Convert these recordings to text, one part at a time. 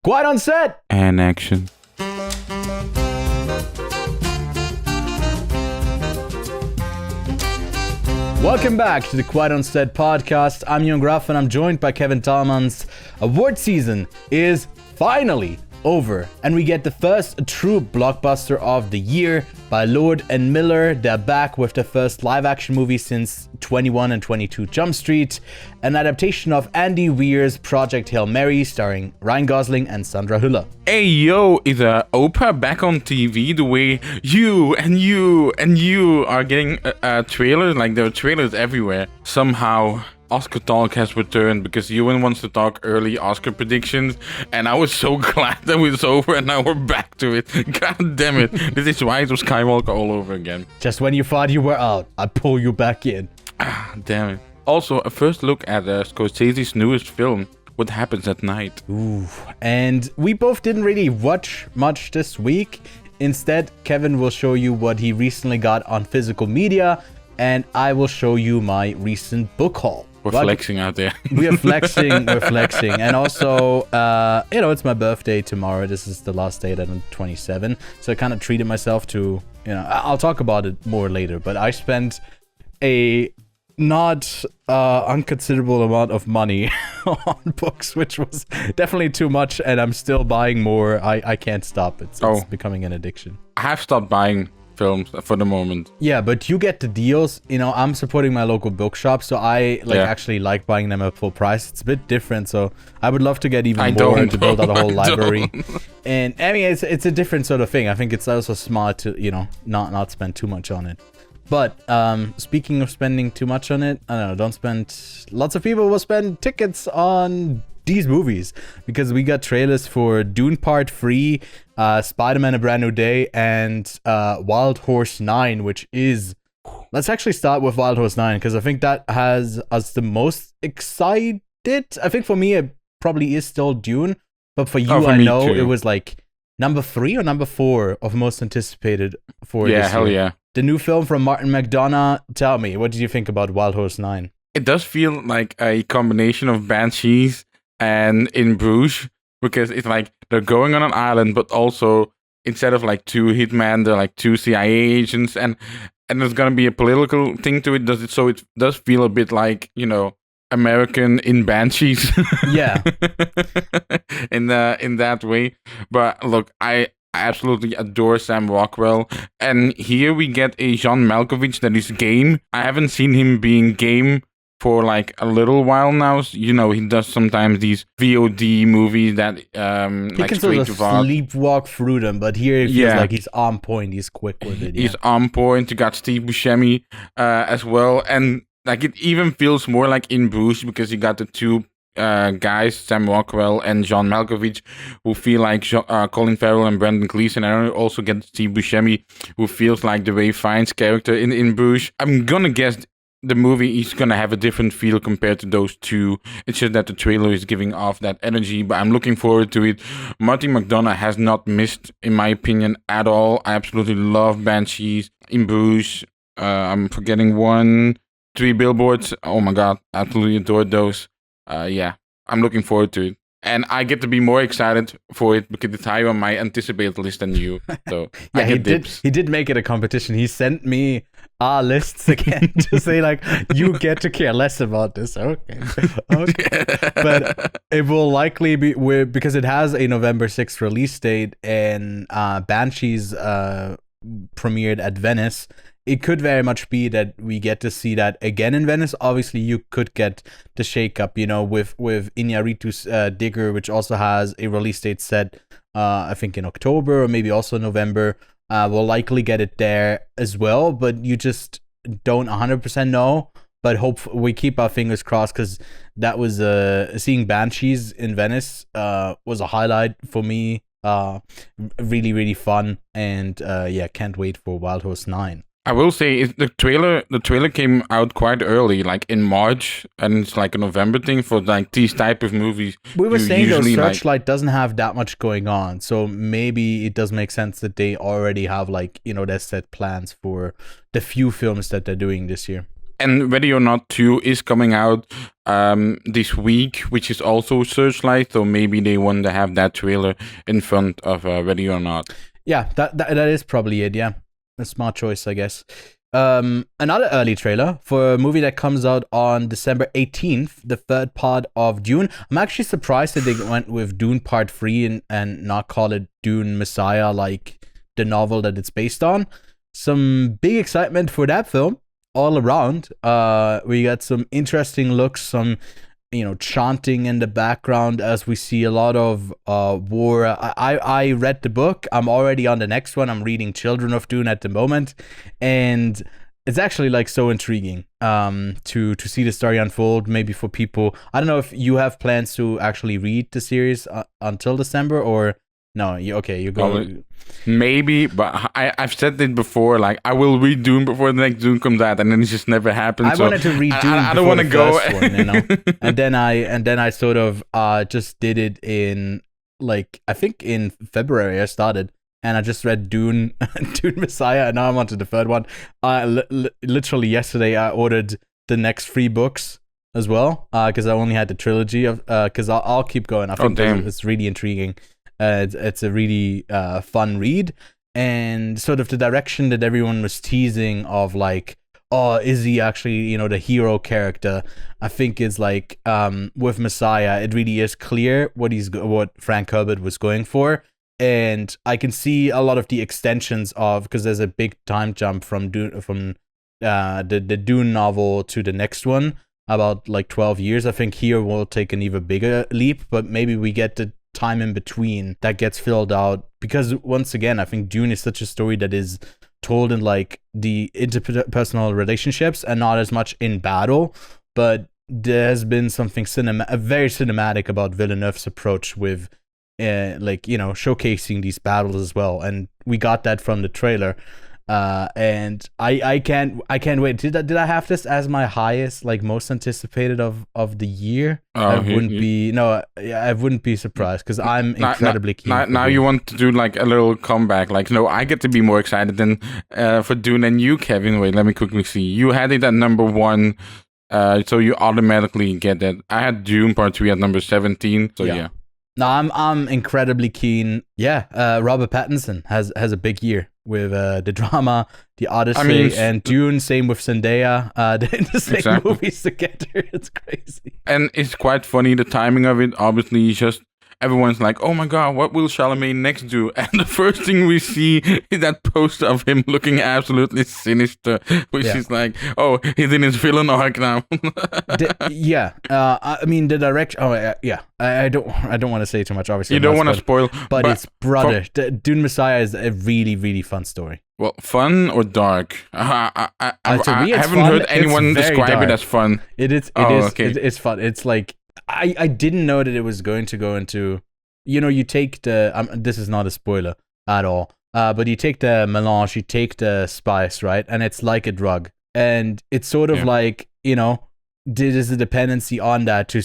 Quiet on set! And action. Welcome back to the Quiet on Set podcast. I'm Ewan Graff and I'm joined by Kevin Tallmans. Award season is finally over and we get the first true blockbuster of the year by Lord and Miller. They're back with the first live action movie since 21 and 22 Jump Street, an adaptation of Andy Weir's Project Hail Mary starring Ryan Gosling and Sandra Hüller. Hey yo, is Oprah back on TV the way you are getting a trailer? Like there are trailers everywhere. Somehow Oscar talk has returned because Ewan wants to talk early Oscar predictions, and I was so glad that it was over and now we're back to it. God damn it. This is Rise of Skywalker all over again. Just when you thought you were out, I pull you back in. Ah, damn it. Also, a first look at Scorsese's newest film, What Happens at Night. Ooh, and we both didn't really watch much this week. Instead, Kevin will show you what he recently got on physical media, and I will show you my recent book haul. We're flexing out there. We're flexing. And also, it's my birthday tomorrow. This is the last day that I'm 27. So I kind of treated myself to, I'll talk about it more later, but I spent a not unconsiderable amount of money on books, which was definitely too much, and I'm still buying more. I can't stop. It's becoming an addiction. I have stopped buying films for the moment. Yeah, but you get the deals. I'm supporting my local bookshop, so I actually like buying them at full price. It's a bit different, so I would love to get even more to build out a whole library. And I mean, it's a different sort of thing. I think it's also smart to not spend too much on it. But speaking of spending too much on it, I don't know. Don't spend. Lots of people will spend tickets on these movies because we got trailers for Dune Part 3, Spider-Man: A Brand New Day, and Wild Horse 9, which is... Let's actually start with Wild Horse 9 because I think that has us the most excited. I think for me it probably is still Dune, but for you, I know too. It was like number 3 or number 4 of most anticipated for this year. Hell yeah. The new film from Martin McDonagh. Tell me, what did you think about Wild Horse 9? It does feel like a combination of Banshees and In Bruges, because it's like they're going on an island, but also instead of like 2 hitmen, they're like 2 CIA agents, and there's gonna be a political thing to it. So it does feel a bit like, American in Banshees. Yeah. in that way. But look, I absolutely adore Sam Rockwell, and here we get a John Malkovich that is game. I haven't seen him being game for like a little while now. He does sometimes these VOD movies that he can sort of sleepwalk through them, but here it feels like he's on point. He's quick with it. He's on point. You got Steve Buscemi as well, and like it even feels more like In Bruges because you got the 2 guys, Sam Rockwell and John Malkovich, who feel like Colin Farrell and Brendan Gleeson. And I also get Steve Buscemi, who feels like the Ray Fiennes character in Bruges. I'm gonna guess the movie is gonna have a different feel compared to those 2. It's just that the trailer is giving off that energy, but I'm looking forward to it. Martin McDonagh has not missed, in my opinion, at all. I absolutely love Banshees, In Bruges. I'm forgetting one. 3 Billboards. Oh my god, absolutely adored those. I'm looking forward to it. And I get to be more excited for it because it's higher on my anticipated list than you. So yeah, he did make it a competition. He sent me our lists again to say like, you get to care less about this. Okay. But it will likely be because it has a November 6th release date, and Banshees premiered at Venice. It could very much be that we get to see that again in Venice. Obviously, you could get the shakeup, with Iñárritu's Digger, which also has a release date set, I think in October or maybe also November. We'll likely get it there as well, but you just don't 100% know. But we keep our fingers crossed because that was seeing Banshees in Venice was a highlight for me. Really, really fun, and can't wait for Wild Horse 9. I will say the trailer came out quite early, like in March, and it's like a November thing for like these type of movies. We were saying though, Searchlight doesn't have that much going on, so maybe it does make sense that they already have their set plans for the few films that they're doing this year. And Ready or Not 2 is coming out this week, which is also Searchlight, so maybe they want to have that trailer in front of Ready or Not. Yeah, that is probably it, yeah. A smart choice, I guess. Another early trailer for a movie that comes out on December 18th, the third part of Dune. I'm actually surprised that they went with Dune Part 3 and not call it Dune Messiah, like the novel that it's based on. Some big excitement for that film all around. We got some interesting looks, some chanting in the background as we see a lot of war. I read the book. I'm already on the next one. I'm reading Children of Dune at the moment, and it's actually like so intriguing to see the story unfold. Maybe for people, I don't know if you have plans to actually read the series until December, or no? You go. Maybe, but I've said it before. Like, I will read Dune before the next Dune comes out, and then it just never happens. I wanted to read Dune. I don't want to go. One, and then I sort of just did it in, like, I think in February I started, and I just read Dune Messiah, and now I'm on to the third one. Literally yesterday I ordered the next 3 books as well, because I only had the trilogy of. Because I'll keep going. I think it's really intriguing. It's a really fun read, and sort of the direction that everyone was teasing of, like, oh, is he actually the hero character? I think is like with Messiah, it really is clear what Frank Herbert was going for, and I can see a lot of the extensions of, because there's a big time jump from the Dune novel to the next one, about like 12 years. I think here we'll take an even bigger leap, but maybe we get the time in between that gets filled out, because once again I think Dune is such a story that is told in like the interpersonal relationships and not as much in battle, but there has been something very cinematic about Villeneuve's approach with showcasing these battles as well, and we got that from the trailer. And I can't wait. Did I have this as my highest, like, most anticipated of the year? I wouldn't be surprised, because I'm incredibly keen. Now you want to do like a little comeback. Like, no, I get to be more excited than for Dune than you, Kevin. Wait, let me quickly see. You had it at number 1, so you automatically get that. I had Dune Part 3 at number 17. So yeah. No, I'm incredibly keen. Yeah, Robert Pattinson has a big year with the drama, the Odyssey, and Dune. Same with Zendaya. They're in the same movies together. It's crazy. And it's quite funny, the timing of it. Obviously, just everyone's like, oh my god, what will Chalamet next do? And the first thing we see is that poster of him looking absolutely sinister, which is like, oh, he's in his villain arc now. I mean, the direction. Oh, yeah. I don't want to say too much, obviously. You don't want to spoil. But it's brother. Dune Messiah is a really, really fun story. Well, fun or dark? I haven't heard anyone describe it as fun. It is. It's fun. It's like, I didn't know that it was going to go into, you take the, this is not a spoiler at all, but you take the melange, you take the spice, right? And it's like a drug. And it's sort of like, there's a dependency on that to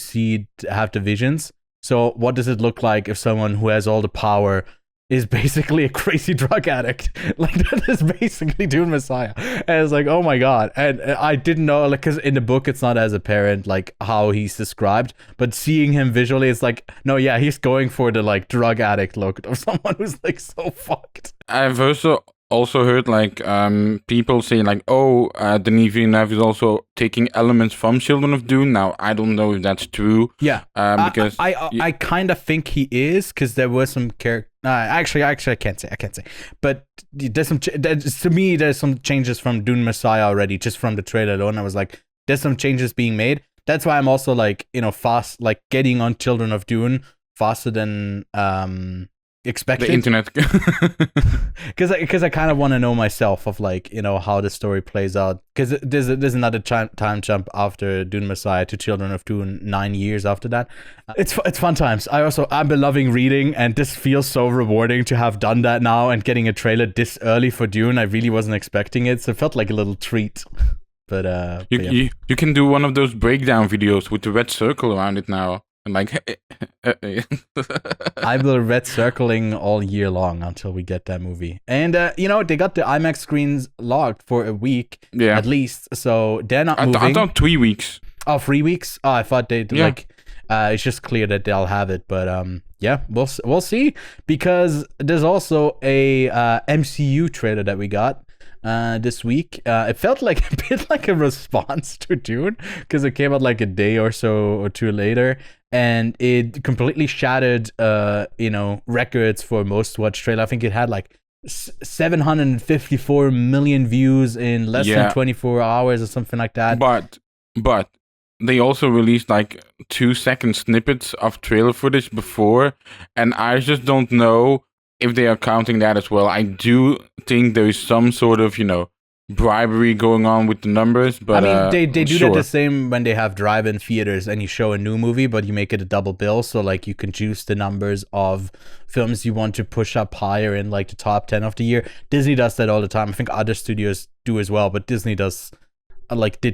have the visions. So what does it look like if someone who has all the power is basically a crazy drug addict? Like, that is basically Dune Messiah. And it's like, oh my god. And I didn't know, like, because in the book it's not as apparent, like, how he's described, but seeing him visually, it's like, no, yeah, he's going for the, like, drug addict look of someone who's, like, so fucked. I've also heard, like, people say, like, oh, Denis Villeneuve is also taking elements from Children of Dune. Now, I don't know if that's true. Yeah, because I kind of think he is, because there were some characters. Actually, I can't say. But there's to me, there's some changes from Dune Messiah already, just from the trailer alone. I was like, there's some changes being made. That's why I'm also like, fast, like getting on Children of Dune faster than expected. The internet. Because I kind of want to know myself of, like, how the story plays out. Because there's another time jump after Dune Messiah to Children of Dune 9 years after that. It's fun times. I've been loving reading, and this feels so rewarding to have done that now and getting a trailer this early for Dune. I really wasn't expecting it, so it felt like a little treat. But you can do one of those breakdown videos with the red circle around it now. And like, I will red circling all year long until we get that movie. And they got the IMAX screens locked for a week at least, so they're not moving. I thought 3 weeks. Oh, 3 weeks? Oh, I thought they'd it's just clear that they'll have it, but we'll see, because there's also a MCU trailer that we got this week. It felt like a bit like a response to Dune, because it came out like a day or so or two later, and it completely shattered records for most watched trailer. I think it had like 754 million views in less than 24 hours or something like that. But they also released like 2-second snippets of trailer footage before, and I just don't know if they are counting that as well. I do think there is some sort of, bribery going on with the numbers, but I mean, they do that the same when they have drive-in theaters and you show a new movie, but you make it a double bill, so like you can choose the numbers of films you want to push up higher in like the top 10 of the year. Disney does that all the time. I think other studios do as well, but Disney did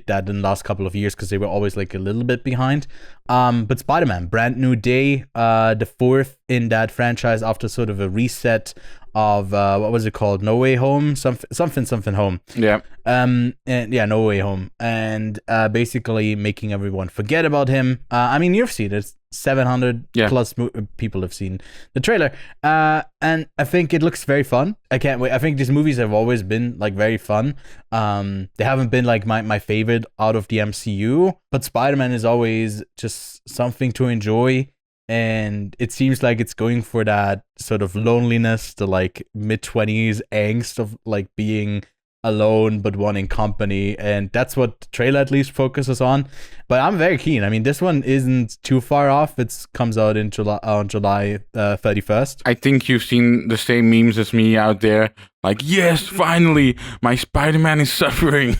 that in the last couple of years because they were always like a little bit behind. But Spider-Man, brand new day, the 4th in that franchise after sort of a reset of what was it called? No Way Home, something home. Yeah. No Way Home, and basically making everyone forget about him. I mean, you've seen it. 700 plus people have seen the trailer, and I think it looks very fun. I can't wait. I think these movies have always been like very fun. They haven't been like my favorite out of the MCU, but Spider-Man is always just something to enjoy, and it seems like it's going for that sort of loneliness, the like mid-20s angst of like being alone but wanting company, and that's what the trailer at least focuses on. But I'm very keen. I mean, this one isn't too far off. It comes out in July 31st. I think you've seen the same memes as me out there, like, yes, finally my Spider-Man is suffering.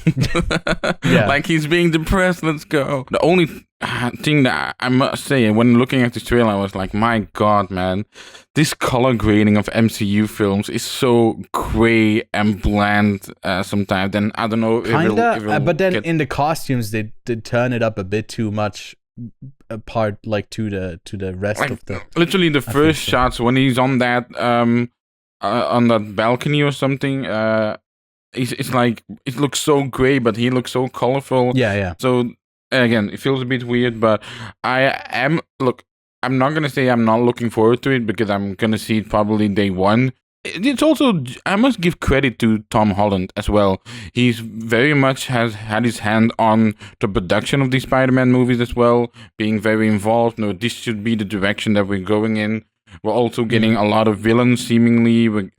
Like he's being depressed. Let's go. The only thing that I must say, when looking at this trailer, I was like, my god, man, this color grading of MCU films is so gray and bland sometimes. Then I don't know if it'll but then in the costumes they turn it up a bit too much apart, like to the rest like, of the literally the first shots when he's on that balcony or something, it's like it looks so gray, but he looks so colorful. So again, it feels a bit weird, but I'm not gonna say I'm not looking forward to it, because I'm gonna see it probably day one. It's also, I must give credit to Tom Holland as well. He's very much has had his hand on the production of these Spider-Man movies as well, being very involved. No, this should be the direction that we're going in. We're also getting a lot of villains, seemingly. We're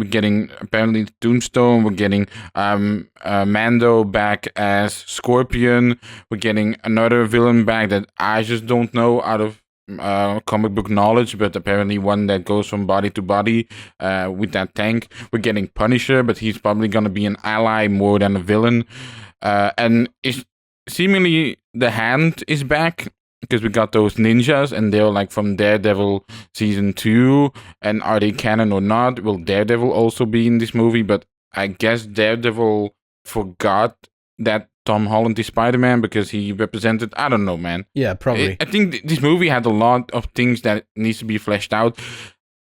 getting apparently Tombstone. We're getting Mando back as Scorpion. We're getting another villain back that I just don't know out of comic book knowledge, but apparently one that goes from body to body with that tank. We're getting Punisher, but he's probably gonna be an ally more than a villain. And it's seemingly the Hand is back, because we got those ninjas, and they're like from Daredevil season 2. And are they canon or not? Will Daredevil also be in this movie? But I guess Daredevil forgot that Tom Holland is Spider-Man because he represented, I don't know, man. Yeah, probably. I think this movie had a lot of things that needs to be fleshed out.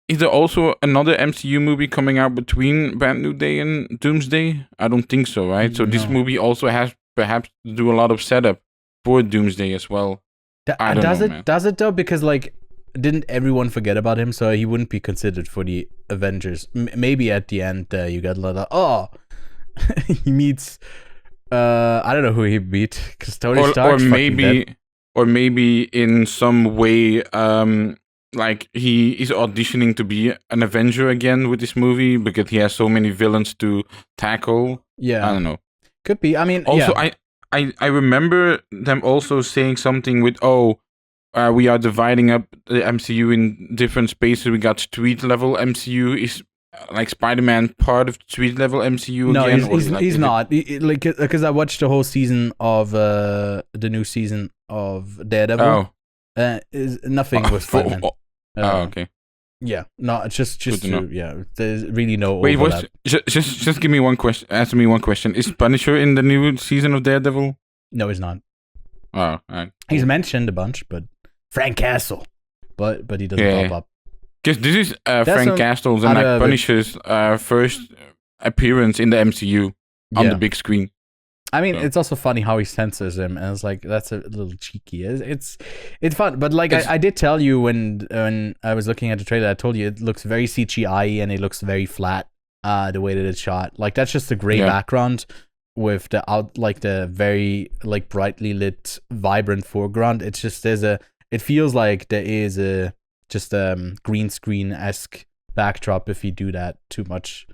Is there also another MCU movie coming out between Brand New Day and Doomsday? I don't think so, right? So this movie also has perhaps to do a lot of setup for Doomsday as well. Does it though? Because like, didn't everyone forget about him? So he wouldn't be considered for the Avengers. Maybe at the end you got a lot of, he meets I don't know who he beat, because Tony Stark's or maybe in some way like he is auditioning to be an Avenger again with this movie, because he has so many villains to tackle. I don't know. Could be. I mean, also I remember them also saying something with, we are dividing up the MCU in different spaces. We got street level MCU. Is like Spider-Man part of street level MCU no, again? He's not. Because I watched the whole season of the new season of Daredevil. Nothing with Spider-Man. Okay. Yeah, no, it's just there's really no Wait, overlap. Just give me one question. Answer me one question. Is Punisher in the new season of Daredevil? No, he's not. Oh, all right. He's mentioned a bunch, but Frank Castle, but he doesn't pop up. Because this is Frank Castle's and like Punisher's first appearance in the MCU on the big screen. I mean, it's also funny how he censors him, and it's like that's a little cheeky. It's fun, but like I did tell you when I was looking at the trailer, I told you it looks very CGI and it looks very flat. The way that it's shot, like that's just a gray background with the very like brightly lit, vibrant foreground. It's just it feels like there is just green screen-esque backdrop if you do that too much.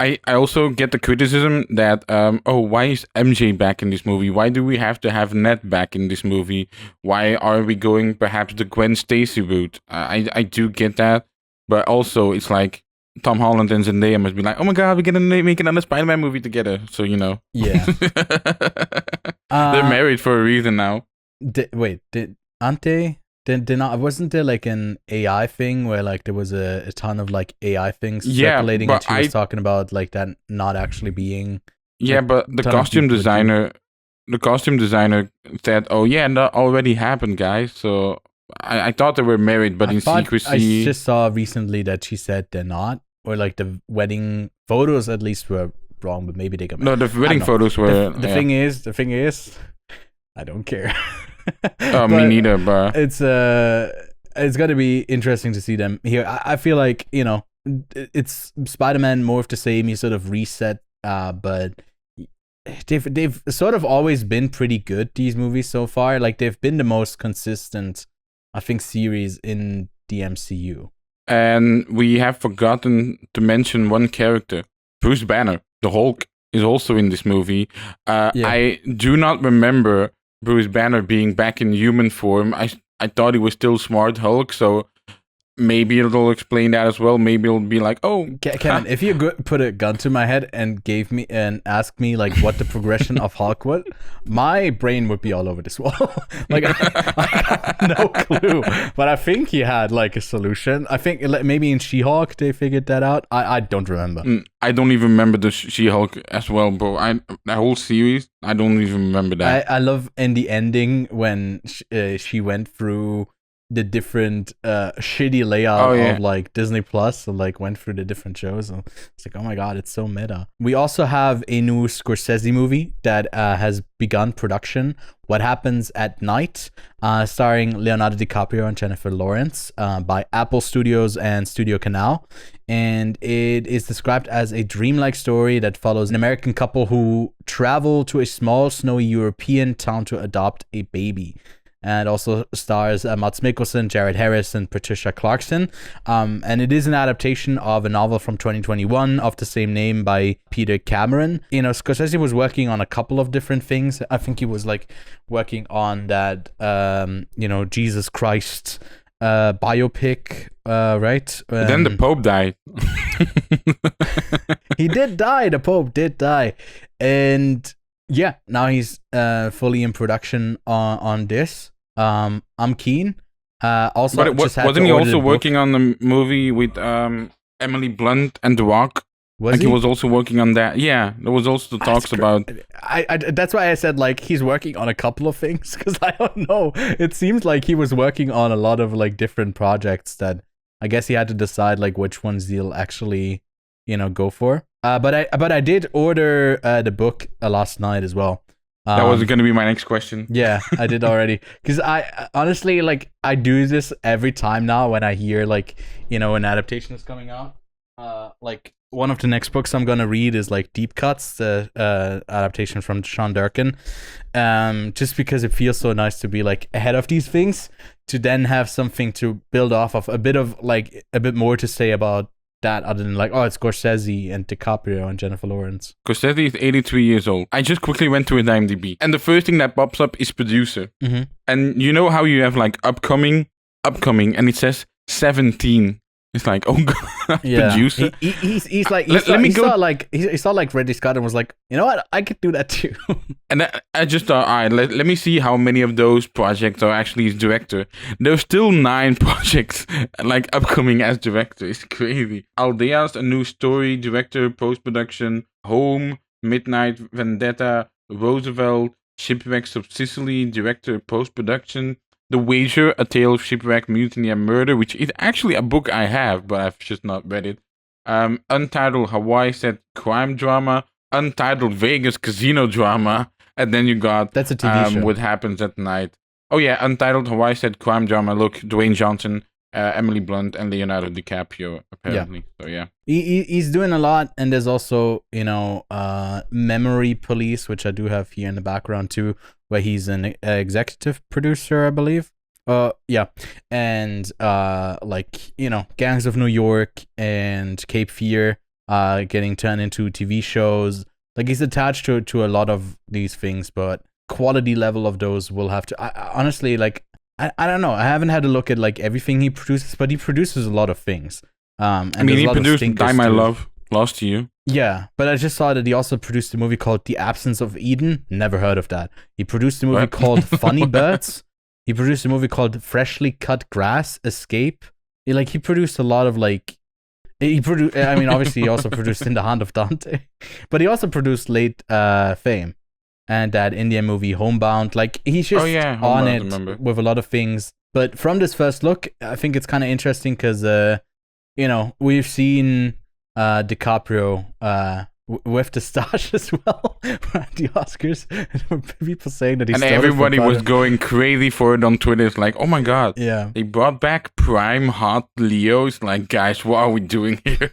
I also get the criticism that why is MJ back in this movie? Why do we have to have Ned back in this movie? Why are we going perhaps the Gwen Stacy route? I do get that, but also it's like Tom Holland and Zendaya must be like, oh my god, we're gonna make another Spider-Man movie together. So yeah, they're married for a reason now. Aren't they? Did not, wasn't there like an AI thing where like there was a ton of like AI things circulating and she was talking about like that not actually being but the costume designer said, oh yeah, that already happened, guys. So I thought they were married, but in secrecy. I just saw recently that she said they're not, or like the wedding photos at least were wrong, but maybe they got the wedding photos were the thing is I don't care. Me neither, but it's gonna be interesting to see them here. I feel like it's Spider-Man more of the same. He sort of reset, but they've sort of always been pretty good. These movies so far, like they've been the most consistent, I think, series in the MCU. And we have forgotten to mention one character, Bruce Banner, the Hulk, is also in this movie. I do not remember Bruce Banner being back in human form. I thought he was still Smart Hulk, so maybe it'll explain that as well. Maybe it'll be like, oh, Kevin, if you put a gun to my head and asked me like what the progression of Hulk was, my brain would be all over this wall. Like I have no clue, but I think he had like a solution. I think maybe in She-Hulk they figured that out. I don't remember. I don't even remember the She-Hulk as well, bro. That whole series, I don't even remember that. I love in the ending when she went through the different shitty layout of like Disney Plus and like went through the different shows. And it's like, oh my god, it's so meta. We also have a new Scorsese movie that has begun production, What Happens at Night, starring Leonardo DiCaprio and Jennifer Lawrence, by Apple Studios and Studio Canal. And it is described as a dreamlike story that follows an American couple who travel to a small, snowy European town to adopt a baby. And also stars Mads Mikkelsen, Jared Harris, and Patricia Clarkson. And it is an adaptation of a novel from 2021 of the same name by Peter Cameron. Scorsese was working on a couple of different things. I think he was like working on that, Jesus Christ biopic, right? Then the Pope died. He did die. The Pope did die. And yeah, now he's fully in production on this. I'm keen. Also, but wasn't he also working on the movie with Emily Blunt and The Rock? He was also working on that. Yeah, there was also talks about. I that's why I said like he's working on a couple of things because I don't know. It seems like he was working on a lot of like different projects that I guess he had to decide like which ones he'll actually go for. But I did order the book last night as well. That was going to be my next question. Yeah, I did already. Because I honestly like I do this every time now when I hear like an adaptation is coming out. Like one of the next books I'm gonna read is like Deep Cuts, the adaptation from Sean Durkin. Just because it feels so nice to be like ahead of these things, to then have something to build off of, a bit more to say about that other than like, oh, it's Scorsese and DiCaprio and Jennifer Lawrence. Scorsese is 83 years old. I just quickly went to his IMDb, and the first thing that pops up is producer. Mm-hmm. And you know how you have like upcoming, and it says 17. It's like, oh god, yeah. Producer. He's like, he saw like Ridley Scott and was like, you know what, I could do that too. And I just thought, all right, let me see how many of those projects are actually his director. There's still 9 projects like upcoming as director. It's crazy. Aldea's a new story, director, post-production, Home, Midnight Vendetta, Roosevelt, Shipwrecks of Sicily, director, post-production, The Wager, A Tale of Shipwreck, Mutiny, and Murder, which is actually a book I have, but I've just not read it. Untitled Hawaii Set Crime Drama, Untitled Vegas Casino Drama, and then you got That's a TV show. What Happens at Night. Oh yeah, Untitled Hawaii Set Crime Drama. Look, Dwayne Johnson, Emily Blunt, and Leonardo DiCaprio, apparently. So yeah. He's doing a lot, and there's also, Memory Police, which I do have here in the background too, where he's an executive producer, I believe. Yeah, and Gangs of New York and Cape Fear, getting turned into TV shows. Like, he's attached to a lot of these things, but quality level of those will have to. I honestly, I don't know. I haven't had a look at like everything he produces, but he produces a lot of things. And he produced Die My Love, Lost to You. Yeah, but I just saw that he also produced a movie called The Absence of Eden. Never heard of that. He produced a movie called Funny Birds. He produced a movie called Freshly Cut Grass, Escape. He produced a lot of obviously he also produced In the Hand of Dante, but he also produced Late Fame and that Indian movie Homebound. Like, he's just on it with a lot of things. But from this first look, I think it's kind of interesting because, we've seen DiCaprio with the stash as well at the Oscars. People saying that he's, and everybody was going crazy for it on Twitter. It's like, oh my god, yeah, they brought back prime hot Leo. It's like, guys, what are we doing here?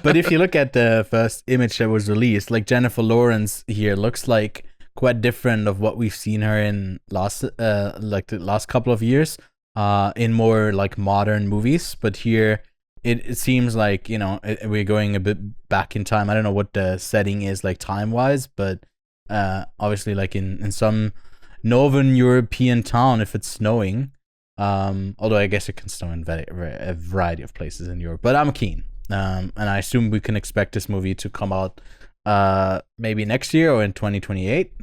But if you look at the first image that was released, like, Jennifer Lawrence here looks like quite different of what we've seen her in the last couple of years, in more like modern movies. But here it seems like, we're going a bit back in time. I don't know what the setting is like time wise, but obviously like in some northern European town, if it's snowing, although I guess it can snow in a variety of places in Europe, but I'm keen, and I assume we can expect this movie to come out maybe next year or in 2028.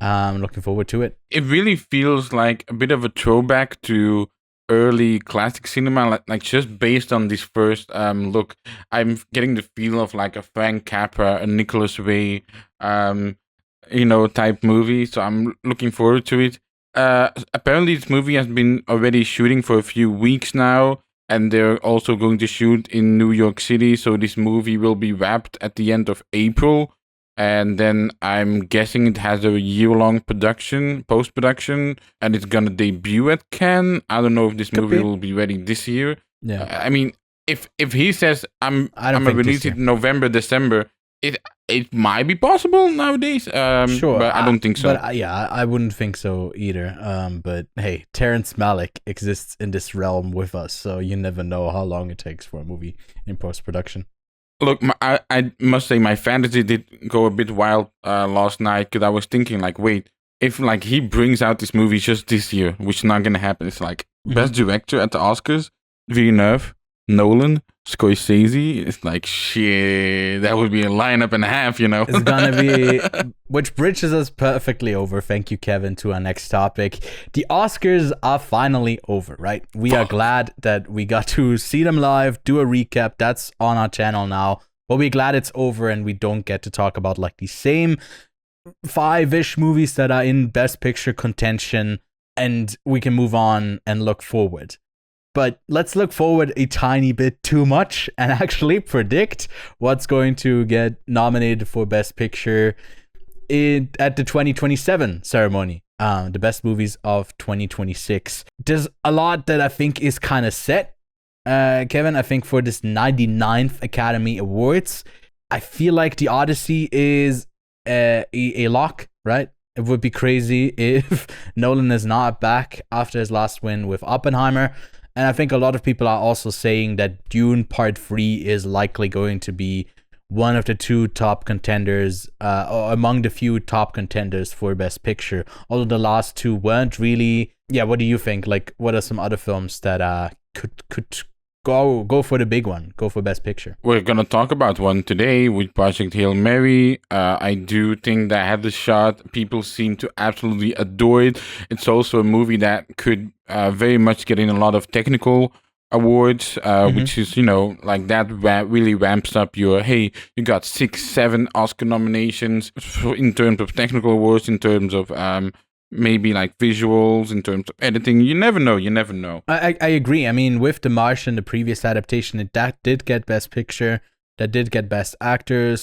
I'm looking forward to it. It really feels like a bit of a throwback to early classic cinema, like just based on this first look. I'm getting the feel of like a Frank Capra, a Nicholas Ray, type movie. So I'm looking forward to it. Apparently, this movie has been already shooting for a few weeks now, and they're also going to shoot in New York City. So this movie will be wrapped at the end of April. And then I'm guessing it has a year-long post-production, and it's gonna debut at Cannes. I don't know if this movie will be ready this year. Yeah, I mean, if he says I'm gonna release it November, December, it might be possible nowadays. Sure, but I don't think so. But I wouldn't think so either. But hey, Terrence Malick exists in this realm with us, so you never know how long it takes for a movie in post-production. Look, I must say my fantasy did go a bit wild last night, because I was thinking, like, wait, if like he brings out this movie just this year, which is not gonna happen, it's like best director at the Oscars, Villeneuve, Nolan, Scorsese. It's like, shit, that would be a lineup and a half, It's gonna be, which bridges us perfectly over, thank you, Kevin, to our next topic. The Oscars are finally over, right? We are glad that we got to see them live, do a recap. That's on our channel now. But we're glad it's over and we don't get to talk about like the same 5-ish movies that are in Best Picture contention, and we can move on and look forward. But let's look forward a tiny bit too much and actually predict what's going to get nominated for Best Picture at the 2027 ceremony. The best movies of 2026. There's a lot that I think is kind of set, Kevin. I think for this 99th Academy Awards, I feel like The Odyssey is a lock, right? It would be crazy if Nolan is not back after his last win with Oppenheimer. And I think a lot of people are also saying that Dune Part 3 is likely going to be one of the two top contenders, or among the few top contenders for Best Picture. Although the last two weren't really. Yeah, what do you think? Like, what are some other films that could go for the big one, go for Best Picture? We're gonna talk about one today with Project Hail Mary. I do think that had the shot. People seem to absolutely adore it. It's also a movie that could very much get in a lot of technical awards, which is, like that really ramps up your, hey, you got 6-7 Oscar nominations in terms of technical awards, in terms of maybe like visuals, in terms of editing. You never know. I agree. I mean, with The Martian, the previous adaptation, that did get Best Picture, that did get Best Actor,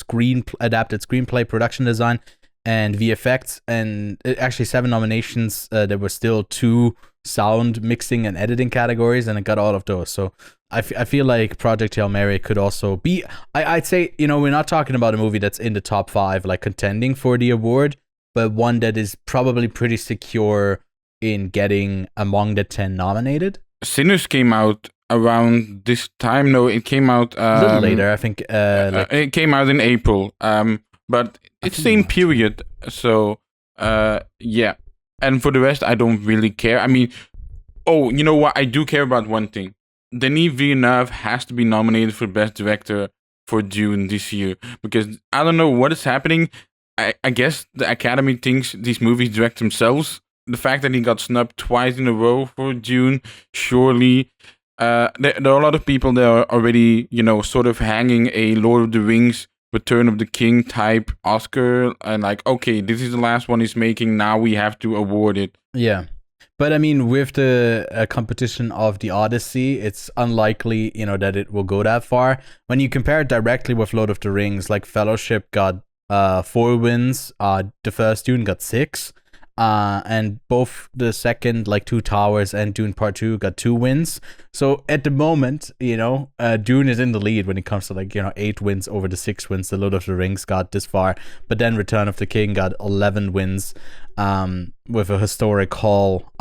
adapted screenplay, production design, and VFX, and actually 7 nominations. There were still 2 sound mixing and editing categories, and it got all of those. So I feel like Project Hail Mary could also be. I'd say, we're not talking about a movie that's in the top 5, like contending for the award, but one that is probably pretty secure in getting among the 10 nominated. Sinners came out around this time. No, it came out a little later, I think. It came out in April. But it's same period. So, yeah. And for the rest, I don't really care. I mean, you know what? I do care about one thing. Denis Villeneuve has to be nominated for Best Director for Dune this year, because I don't know what is happening. I guess the Academy thinks these movies direct themselves. The fact that he got snubbed twice in a row for Dune, surely there are a lot of people that are already, sort of hanging a Lord of the Rings, Return of the King type Oscar, and like, okay, this is the last one he's making, now we have to award it. Yeah. But I mean, with the competition of the Odyssey, it's unlikely, that it will go that far. When you compare it directly with Lord of the Rings, like Fellowship got 4 wins, the first Dune got 6, and both the second, like Two Towers and Dune Part 2 got 2 wins. So at the moment, Dune is in the lead when it comes to 8 wins over the 6 wins the Lord of the Rings got this far. But then Return of the King got 11 wins, with a historic haul,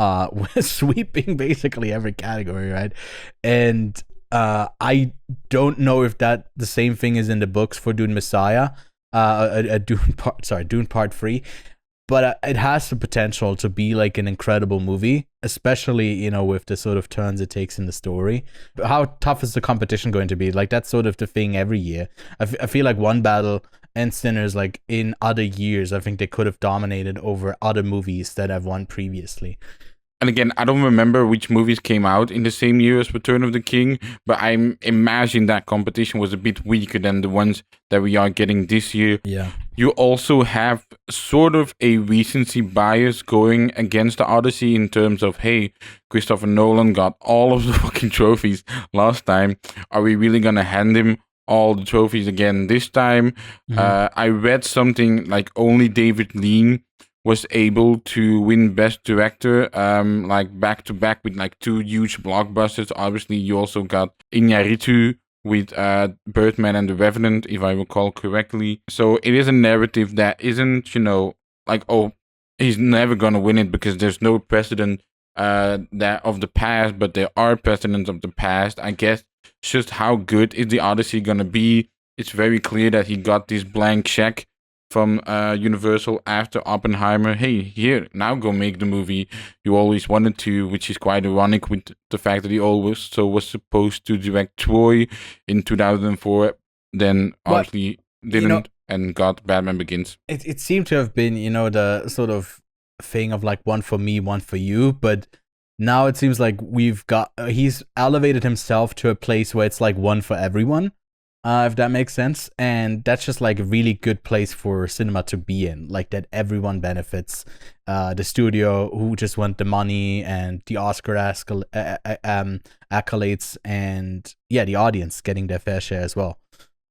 sweeping basically every category, right? And I don't know if the same thing is in the books for Dune Messiah, Dune Part 3, but it has the potential to be like an incredible movie, especially, with the sort of turns it takes in the story. But how tough is the competition going to be? Like, that's sort of the thing every year. I feel like One Battle and Sinners, like in other years, I think they could have dominated over other movies that have won previously. And again, I don't remember which movies came out in the same year as Return of the King, but I imagine that competition was a bit weaker than the ones that we are getting this year. Yeah. You also have sort of a recency bias going against the Odyssey in terms of, hey, Christopher Nolan got all of the fucking trophies last time. Are we really going to hand him all the trophies again this time? Mm-hmm. I read something like only David Lean was able to win Best Director, like back to back with like 2 huge blockbusters. Obviously, you also got Iñárritu with Birdman and The Revenant, if I recall correctly. So it is a narrative that isn't, like, oh, he's never gonna win it because there's no precedent that of the past, but there are precedents of the past. I guess just how good is the Odyssey gonna be? It's very clear that he got this blank check from Universal after Oppenheimer. Hey, here, now go make the movie you always wanted to, which is quite ironic with the fact that he also was supposed to direct Troy in 2004, then obviously didn't, and got Batman Begins. It seemed to have been, the sort of thing of like one for me, one for you, but now it seems like he's elevated himself to a place where it's like one for everyone. If that makes sense. And that's just like a really good place for cinema to be in, like that everyone benefits. The studio who just want the money and the Oscar accolades, and the audience getting their fair share as well.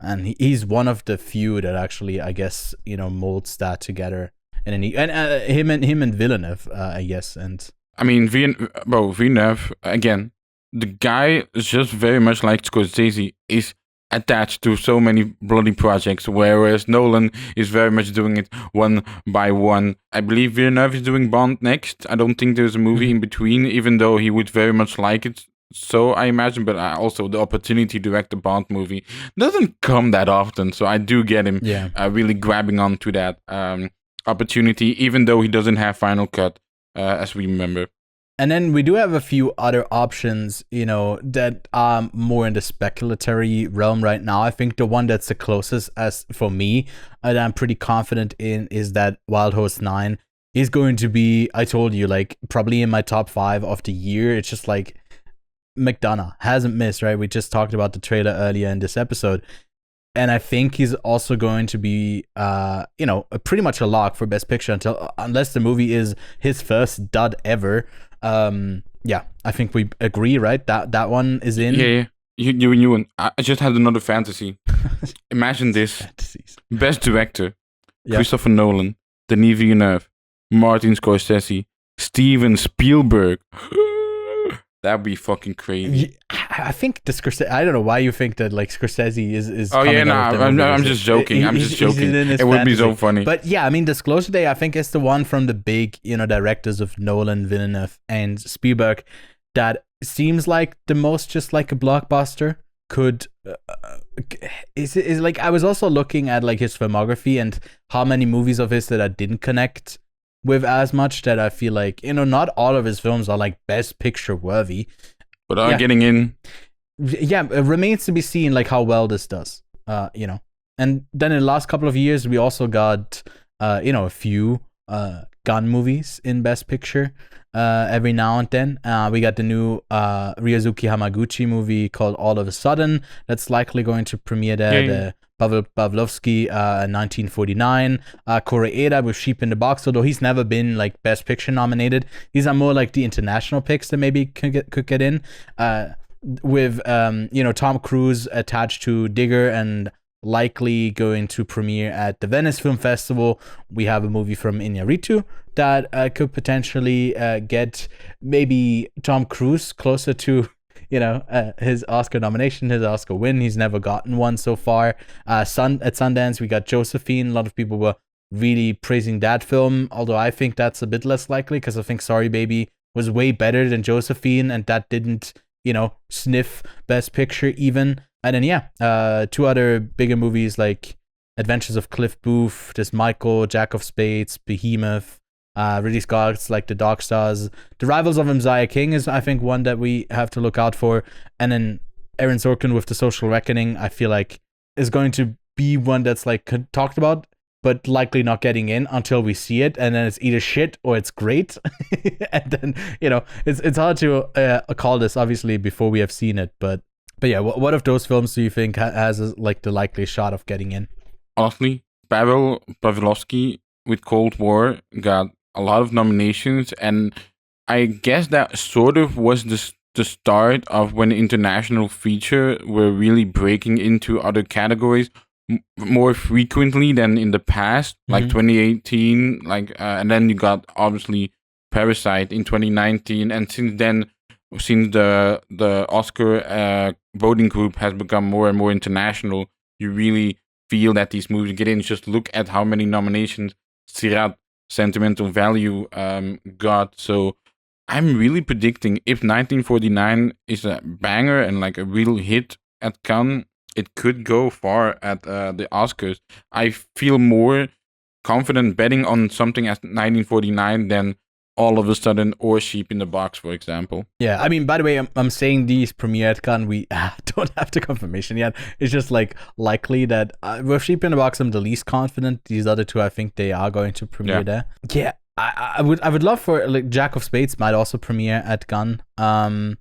And he's one of the few that actually, I guess, molds that together. And him and Villeneuve, I guess. And I mean, Villeneuve, again, the guy is just very much like Scorsese, is attached to so many bloody projects, whereas Nolan is very much doing it one by one. I believe Villeneuve is doing Bond next. I don't think there's a movie in between, even though he would very much like it. So I imagine, but also the opportunity to direct a Bond movie doesn't come that often. So I do get him really grabbing onto that opportunity, even though he doesn't have Final Cut, as we remember. And then we do have a few other options, that are more in the speculatory realm right now. I think the one that's the closest, as for me, that I'm pretty confident in, is that Wild Horse 9 is going to be, I told you, like probably in my top 5 of the year. It's just like McDonough hasn't missed, right? We just talked about the trailer earlier in this episode. and I think he's also going to be, pretty much a lock for Best Picture unless the movie is his first dud ever. I think we agree, right? That one is in. Yeah. You I just had another fantasy. Imagine this: Fantasies. Best Director, Yeah. Christopher Nolan, Denis Villeneuve, Martin Scorsese, Steven Spielberg. That'd be fucking crazy. I think the Scorsese. I don't know why you think that like Scorsese is. Oh yeah, coming out with the I'm movie. just joking. I'm just He's joking. in his It would be so fantasy. funny. But yeah, I mean, Disclosure Day, I think, is the one from the big, directors of Nolan, Villeneuve, and Spielberg that seems like the most just like a blockbuster. Could is like I was also looking at like his filmography and how many movies of his that I didn't connect with as much, that I feel like not all of his films are like Best Picture worthy. But getting in. Yeah, it remains to be seen like how well this does. And then in the last couple of years we also got a few gun movies in Best Picture every now and then. We got the new Ryosuke Hamaguchi movie called All of a Sudden that's likely going to premiere there. Yeah. The Pavel Pavlovsky 1949, Koreeda with Sheep in the Box, although he's never been like Best Picture nominated. These are more like the international picks that maybe could get in. With Tom Cruise attached to Digger and likely going to premiere at the Venice Film Festival. We have a movie from Iñárritu that could potentially get maybe Tom Cruise closer to his Oscar nomination, his Oscar win. He's never gotten one so far. At Sundance we got Josephine. A lot of people were really praising that film, although I think that's a bit less likely because I think Sorry Baby was way better than Josephine, and that didn't sniff Best Picture even. And then two other bigger movies like Adventures of Cliff Booth, This Michael, Jack of Spades, Behemoth, Ridley Scott's like The Dark Stars. The Rivals of Messiah King is, I think, one that we have to look out for. And then Aaron Sorkin with The Social Reckoning, I feel like is going to be one that's like talked about, but likely not getting in until we see it, and then it's either shit or it's great. And then it's hard to call this obviously before we have seen it, but yeah, what of those films do you think has like the likely shot of getting in? Honestly, Pavel Pavlovsky with Cold War got a lot of nominations, and I guess that sort of was the start of when international feature were really breaking into other categories more frequently than in the past, like 2018, and then you got obviously Parasite in 2019, and since then, since the Oscar voting group has become more and more international, you really feel that these movies get in. Just look at how many nominations Sirat, Sentimental Value, got. So I'm really predicting if 1949 is a banger and like a real hit at Cannes, it could go far at the Oscars. I feel more confident betting on something as 1949 than All of a Sudden or Sheep in the Box, for example. Yeah, I mean, by the way, I'm saying these premiere at Cannes, we don't have the confirmation yet. It's just like likely that with Sheep in the Box, I'm the least confident. These other two, I think they are going to premiere there. Yeah, I would love for like Jack of Spades might also premiere at Cannes. And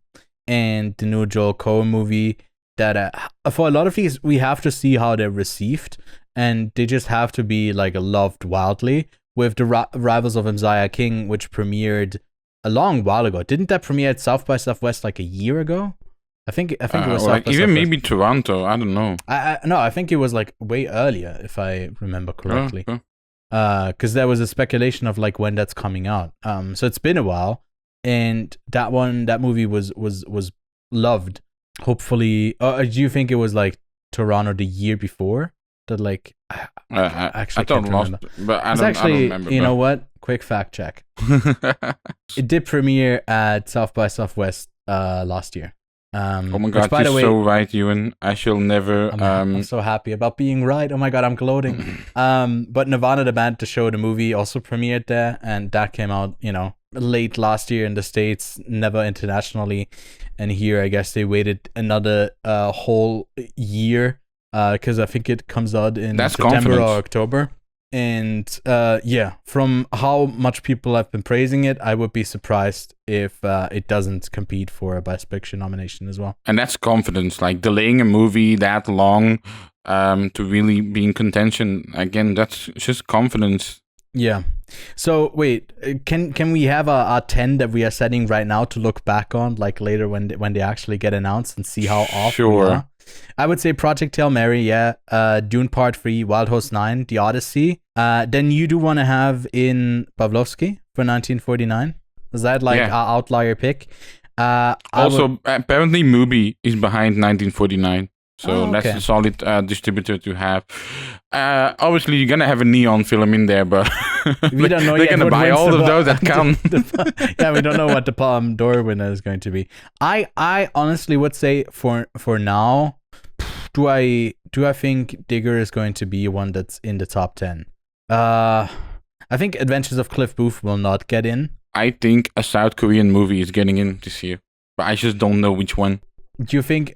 the new Joel Coen movie that for a lot of these we have to see how they're received, and they just have to be like loved wildly. With the Rivals of Messiah King, which premiered a long while ago. Didn't that premiere at South by Southwest like a year ago? I think it was South by Southwest. Even maybe Toronto. I don't know. No, I think it was like way earlier, if I remember correctly. Because there was a speculation of like when that's coming out. So it's been a while, and that movie was loved. Hopefully, do you think it was like Toronto the year before? That like I don't remember. But I don't remember. You know what? Quick fact check. It did premiere at South by Southwest last year. Oh my god, you're so right, Ewan. I shall never. I'm so happy about being right. Oh my god, I'm gloating. But Nirvana the band, the show, the movie also premiered there, and that came out, late last year in the States, never internationally. And here, I guess they waited another whole year. Because I think it comes out in September or October. And from how much people have been praising it, I would be surprised if it doesn't compete for a Best Picture nomination as well. And that's confidence. Like delaying a movie that long to really be in contention. Again, that's just confidence. Yeah. So wait, can we have a 10 that we are setting right now to look back on, like later when they actually get announced and see how off we are? I would say Project Hail Mary, yeah. Dune Part 3, Wild Horse 9, The Odyssey. Then you do want to have in Pavlovsky for 1949. Is that like our outlier pick? Also, apparently Mubi is behind 1949. So okay. That's a solid distributor to have. Obviously, you're gonna have a neon film in there, but we don't know they're yet gonna buy all of those that come. Yeah, we don't know what the Palme d'Or winner is going to be. I honestly would say for now, do I think Digger is going to be one that's in the top 10? I think Adventures of Cliff Booth will not get in. I think a South Korean movie is getting in this year, but I just don't know which one. Do you think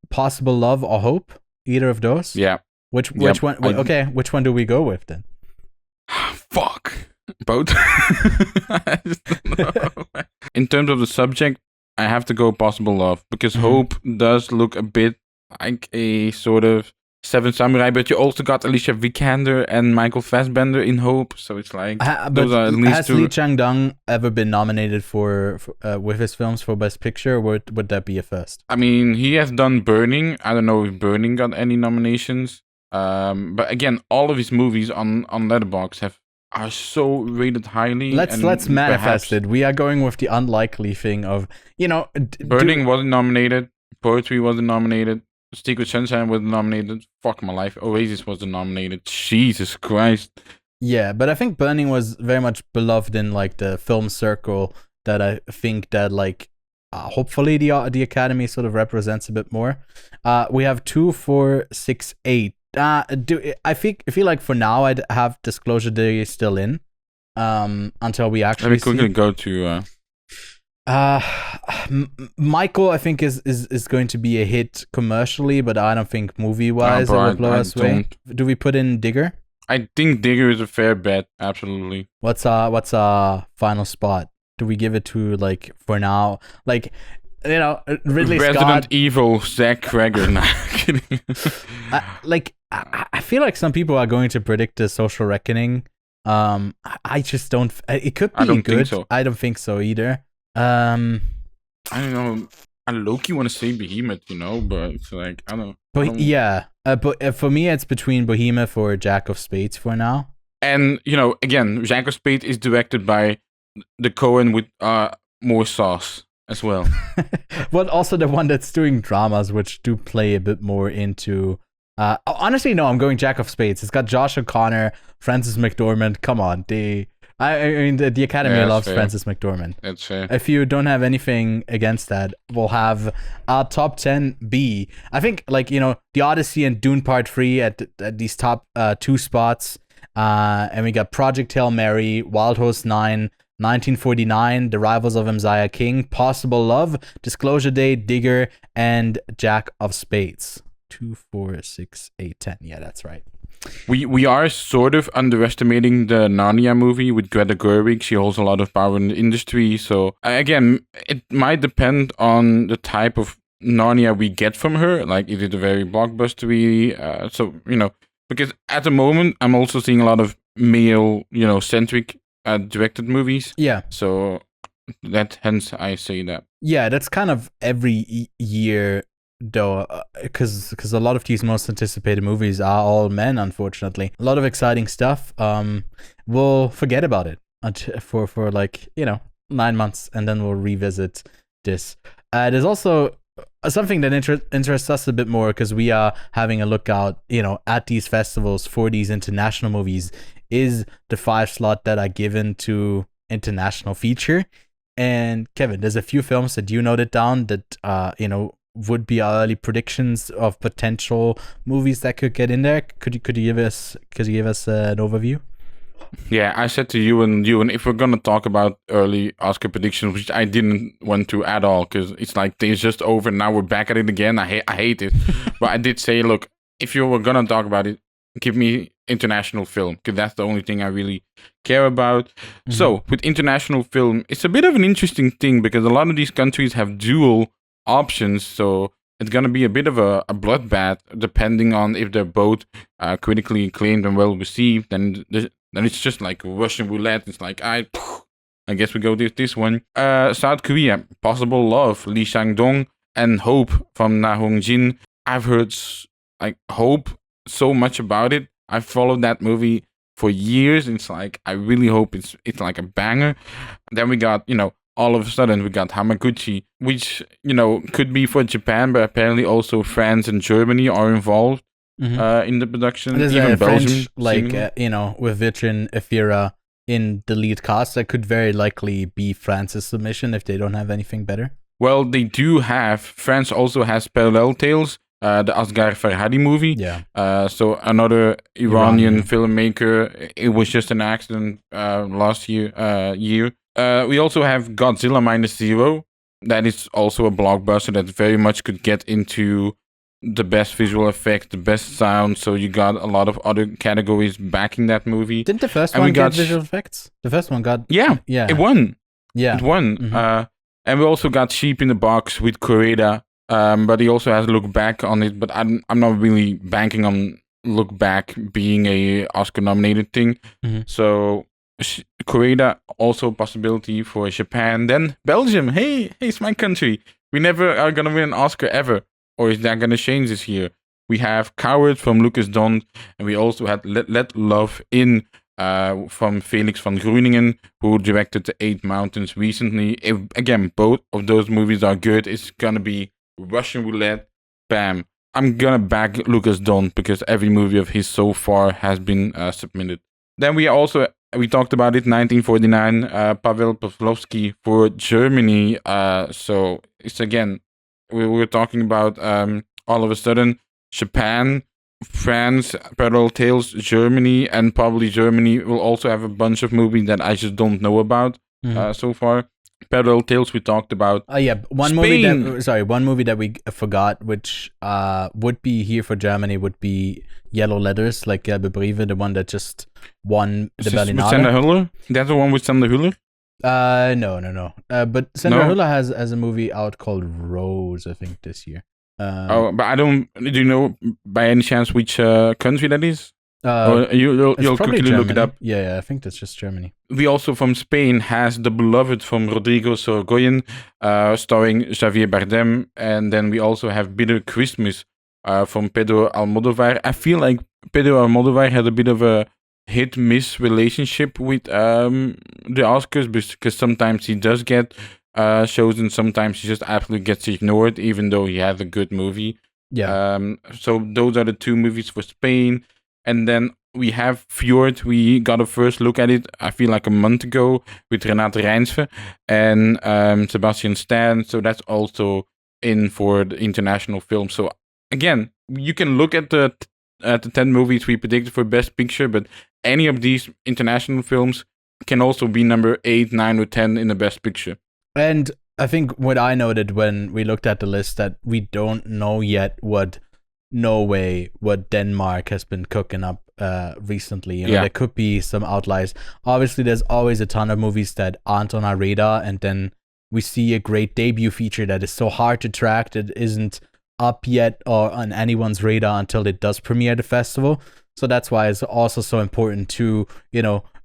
Possible Love or Hope? Either of those? Yeah. Which one? Okay, which one do we go with then? Fuck. Both. I just don't know. In terms of the subject, I have to go Possible Love because Hope does look a bit like a sort of Seven Samurai, but you also got Alicia Vikander and Michael Fassbender in Hope, so it's like those are at least has two. Lee Chang-dong ever been nominated for with his films for Best Picture, or would that be a first? I mean, he has done Burning. I don't know if Burning got any nominations. But again, all of his movies on Letterboxd are so rated highly. Let's manifest it. We are going with the unlikely thing of, Burning wasn't nominated. Poetry wasn't nominated. Secret Sunshine was nominated. Fuck my life. Oasis was nominated. Jesus Christ. Yeah, but I think Burning was very much beloved in like the film circle. That I think that like hopefully the Academy sort of represents a bit more. We have 2, 4, 6, 8. I feel like for now I'd have Disclosure Day still in. Until we actually. Let me quickly go to. Michael, I think is going to be a hit commercially, but I don't think movie wise it will blow us away. Do we put in Digger? I think Digger is a fair bet. Absolutely. What's our final spot? Do we give it to like for now? Like Ridley Resident Scott, Evil, Zach Cregger. Nah, kidding. I feel like some people are going to predict the Social Reckoning. I just don't. It could be good. Think so. I don't think so either. I don't know. I low-key want to say Behemoth, but it's like I don't. But for me, it's between Behemoth or Jack of Spades for now. And again, Jack of Spades is directed by the Coen with more sauce as well. But also the one that's doing dramas, which do play a bit more into. Honestly, no, I'm going Jack of Spades. It's got Josh O'Connor, Frances McDormand. Come on, I mean, the Academy loves Frances McDormand. That's fair. If you don't have anything against that, we'll have our top 10 be. I think, The Odyssey and Dune Part 3 at these top 2 spots. And we got Project Hail Mary, Wild Horse 9, 1949, The Rivals of Messiah King, Possible Love, Disclosure Day, Digger, and Jack of Spades. 2, 4, 6, 8, 10. Yeah, that's right. We are sort of underestimating the Narnia movie with Greta Gerwig. She holds a lot of power in the industry. So again, it might depend on the type of Narnia we get from her. Like, is it a very blockbustery? Because at the moment, I'm also seeing a lot of male, centric directed movies. Yeah. So hence I say that. Yeah, that's kind of every year. Though, because a lot of these most anticipated movies are all men, unfortunately. A lot of exciting stuff. We'll forget about it for 9 months, and then we'll revisit this. There's also something that interests us a bit more because we are having a look out, at these festivals for these international movies. Is the 5 slot that are given to international feature? And Kevin, there's a few films that you noted down that would be our early predictions of potential movies that could get in there. Could you give us an overview? Yeah, I said to you and if we're gonna talk about early Oscar predictions, which I didn't want to at all, because it's like it's just over. Now we're back at it again. I hate it. But I did say, look, if you were gonna talk about it, give me international film, because that's the only thing I really care about. Mm-hmm. So with international film, it's a bit of an interesting thing because a lot of these countries have dual options. So it's gonna be a bit of a bloodbath, depending on if they're both critically acclaimed and well received. Then it's just like Russian roulette. It's like I guess we go this one. South Korea, Possible Love, Lee Sang-dong, and Hope from Na Hong-jin. I've heard like Hope so much about it. I've followed that movie for years. It's like I really hope it's like a banger. Then we got all of a sudden we got Hamaguchi, which could be for Japan, but apparently also France and Germany are involved in the production. There's even a Belgium, French, with Vitrin Efira in the lead cast, that could very likely be France's submission if they don't have anything better. Well, they do have. France also has Parallel Tales, the Asghar Farhadi movie. Yeah. So another Iranian filmmaker. It was just an accident last year. We also have Godzilla -Zero. That is also a blockbuster that very much could get into the best visual effects, the best sound. So you got a lot of other categories backing that movie. Didn't the first one get visual effects? The first one got... Yeah. It won. Yeah. It won. Mm-hmm. And we also got Sheep in the Box with Koreeda. But he also has Look Back on it. But I'm not really banking on Look Back being a Oscar-nominated thing. Mm-hmm. So Koreeda, also a possibility for Japan. Then Belgium. Hey, it's my country. We never are going to win an Oscar ever. Or is that going to change this year? We have Coward from Lucas Don, and we also had Let Love In from Felix van Groeningen, who directed The Eight Mountains recently. Again, both of those movies are good. It's going to be Russian roulette. Bam. I'm going to back Lucas Don because every movie of his so far has been submitted. Then we talked about it, 1949, Pavel Pavlovsky for Germany. So it's again... We were talking about all of a sudden Japan, France, Parallel Tales, Germany, and probably Germany will also have a bunch of movies that I just don't know about so far. Parallel Tales we talked about. One movie that we forgot, which would be here for Germany, would be Yellow Letters, like Gelbe Briefe, the one that just won the Berlinale. With Sander Hüller? That's the one with Sander Hüller? No. But Sandra Hüller has a movie out called Rose, I think, this year. But I don't. Do you know by any chance which country that is? You'll quickly Germany. Look it up. Yeah, I think that's just Germany. We also from Spain has The Beloved from Rodrigo Sorogoyen, starring Javier Bardem, and then we also have Bitter Christmas from Pedro Almodovar. I feel like Pedro Almodovar had a bit of a hit-miss relationship with the Oscars, because sometimes he does get chosen, sometimes he just absolutely gets ignored, even though he has a good movie. Yeah. So those are the two movies for Spain. And then we have Fjord. We got a first look at it, I feel like a month ago, with Renate Reinsve and Sebastian Stan. So that's also in for the international film. So again, you can look at the 10 movies we predicted for Best Picture, but any of these international films can also be number 8, 9, or 10 in the Best Picture. And I think what I noted when we looked at the list, that we don't know yet what Norway, what Denmark has been cooking up recently. There could be some outliers. Obviously, there's always a ton of movies that aren't on our radar, and then we see a great debut feature that is so hard to track, that isn't up yet or on anyone's radar until it does premiere at the festival. So that's why it's also so important to,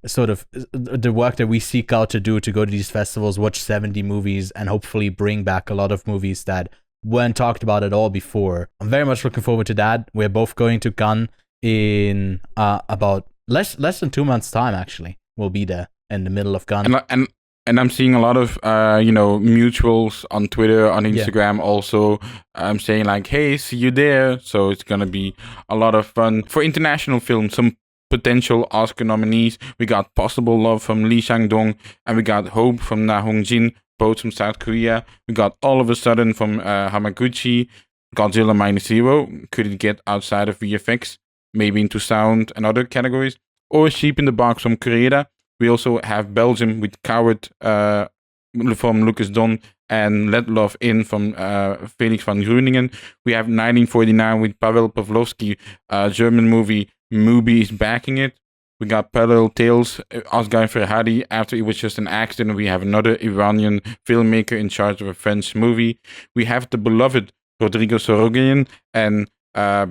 sort of the work that we seek out to do, to go to these festivals, watch 70 movies, and hopefully bring back a lot of movies that weren't talked about at all before. I'm very much looking forward to that. We're both going to Cannes in about less than 2 months' time, actually. We'll be there in the middle of Cannes. And I'm seeing a lot of, mutuals on Twitter, on Instagram also saying like, hey, see you there. So it's going to be a lot of fun. For international films, some potential Oscar nominees. We got Possible Love from Lee Sang-dong, and we got Hope from Na Hong-jin, both from South Korea. We got All of a Sudden from Hamaguchi, Godzilla -Zero. Could it get outside of VFX? Maybe into sound and other categories. Or Sheep in the Box from Koreeda. We also have Belgium with Coward from Lucas Don and Let Love In from Felix van Groeningen. We have 1949 with Pavel Pavlovsky, German movie. Mubi is backing it. We got Parallel Tales, Asghar Farhadi. After it was just an accident, we have another Iranian filmmaker in charge of a French movie. We have The Beloved, Rodrigo Sorogoyen, and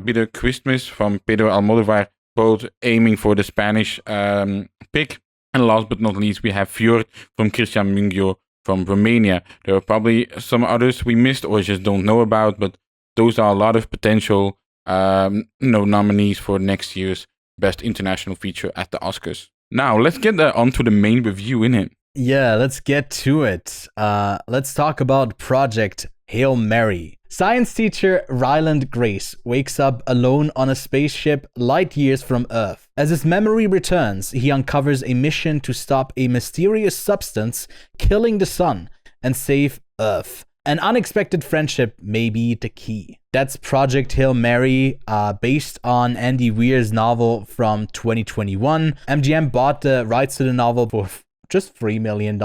Bitter Christmas from Pedro Almodovar, both aiming for the Spanish pick. And last but not least, we have Fjord from Cristian Mungiu from Romania. There are probably some others we missed or just don't know about, but those are a lot of potential nominees for next year's Best International Feature at the Oscars. Now, let's get on to the main review in it. Yeah, let's get to it. Let's talk about Project Hail Mary. Science teacher Ryland Grace wakes up alone on a spaceship light years from Earth. As his memory returns, he uncovers a mission to stop a mysterious substance killing the sun and save Earth. An unexpected friendship may be the key. That's Project Hail Mary, based on Andy Weir's novel from 2021. MGM bought the rights to the novel for just $3 million.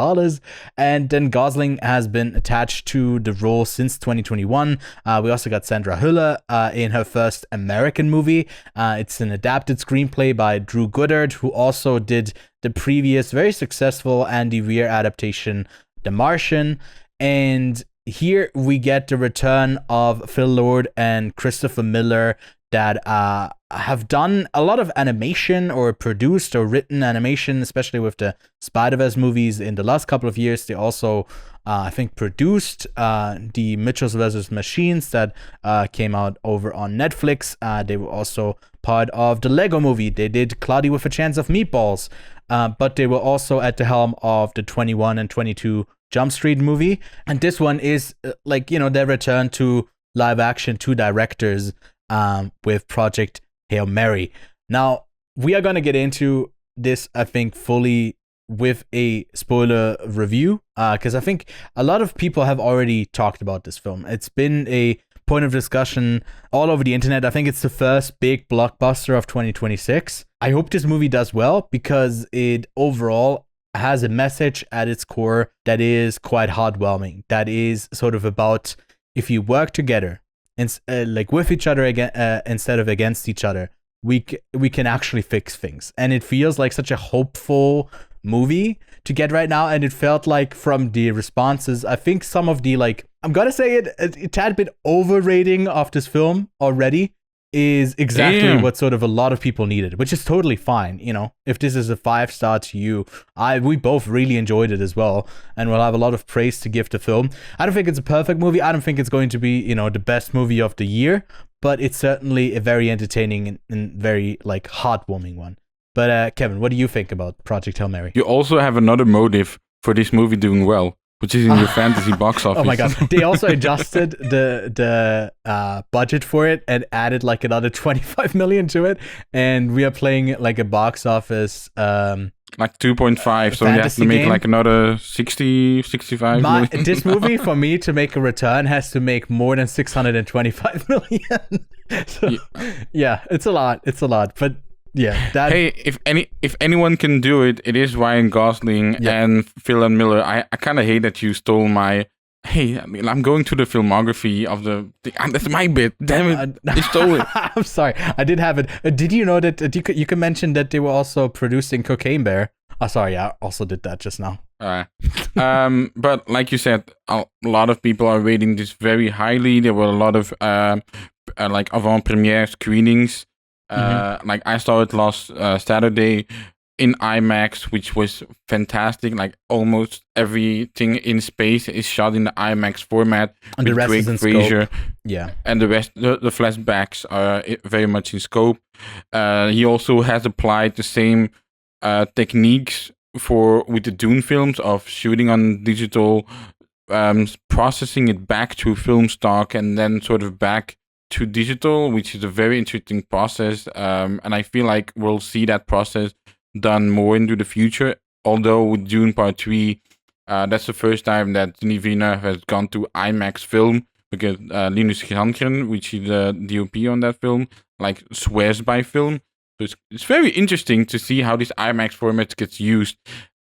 And then Gosling has been attached to the role since 2021. We also got Sandra Hüller in her first American movie. It's an adapted screenplay by Drew Goddard, who also did the previous very successful Andy Weir adaptation, The Martian. And here we get the return of Phil Lord and Christopher Miller that have done a lot of animation or produced or written animation, especially with the Spider-Verse movies in the last couple of years. They also, I think, produced the Mitchells vs. Machines that came out over on Netflix. They were also part of the Lego movie. They did Cloudy with a Chance of Meatballs, but they were also at the helm of the 21 and 22 Jump Street movie. And this one is their return to live action, two directors, with Project Hail Mary. Now, we are going to get into this, I think, fully with a spoiler review, because I think a lot of people have already talked about this film. It's been a point of discussion all over the internet. I think it's the first big blockbuster of 2026. I hope this movie does well, because it overall has a message at its core that is quite heartwarming. That is sort of about, if you work together and with each other again, instead of against each other, we can actually fix things. And it feels like such a hopeful movie to get right now. And it felt like, from the responses, I think some of the, I'm gonna say it, a tad bit overrating of this film already is exactly what sort of a lot of people needed, which is totally fine. If this is a 5-star to you, we both really enjoyed it as well, and we'll have a lot of praise to give the film. I don't think it's a perfect movie. I don't think it's going to be, the best movie of the year, but it's certainly a very entertaining and very heartwarming one. But Kevin, what do you think about Project Hail Mary? You also have another motive for this movie doing well, which is in your fantasy box office. Oh my god! They also adjusted the budget for it and added another 25 million to it, and we are playing a box office 2.5, so we have to make game. Another 65 million. This movie, for me to make a return, has to make more than 625 million. So, yeah, it's a lot. But yeah, that. Hey, if anyone can do it, it is Ryan Gosling and Phil Miller. I kind of hate that you stole my. Hey, I'm going to the filmography of the. That's my bit. Damn it! You stole it. I'm sorry. I did have it. Did you know that you can mention that they were also producing Cocaine Bear? Oh, sorry. I also did that just now. But like you said, a lot of people are rating this very highly. There were a lot of avant-premiere screenings. I saw it last Saturday in IMAX, which was fantastic. Almost everything in space is shot in the IMAX format. And the rest is in scope. Yeah. And the rest, the flashbacks are very much in scope. He also has applied the same techniques with the Dune films of shooting on digital, processing it back to film stock, and then sort of back to digital, which is a very interesting process. And I feel like we'll see that process done more into the future. Although with Dune Part 3, that's the first time that Denis Villeneuve has gone to IMAX film, because Linus Granquen, which is the DOP on that film, swears by film. So it's very interesting to see how this IMAX format gets used.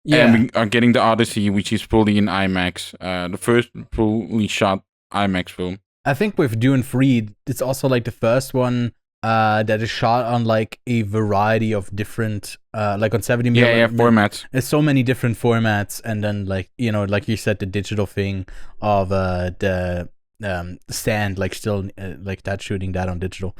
Yeah. And we are getting the Odyssey, which is fully in IMAX, the first fully shot IMAX film. I think with Dune 3, it's also the first one that is shot on a variety of different, on 70 millimeter formats. There's so many different formats, and then like you said, the digital thing of the stand, like still like that, shooting that on digital.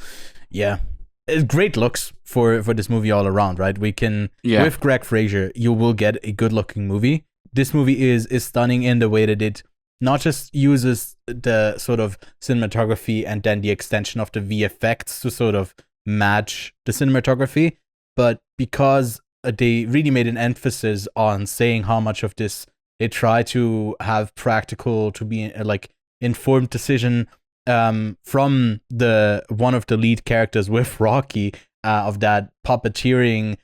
Yeah. It's great looks for this movie all around, right? We can with Greg Fraser, you will get a good looking movie. This movie is stunning in the way that it not just uses the sort of cinematography and then the extension of the VFX to sort of match the cinematography, but because they really made an emphasis on saying how much of this they try to have practical, to be like informed decision from the one of the lead characters with Rocky, of that puppeteering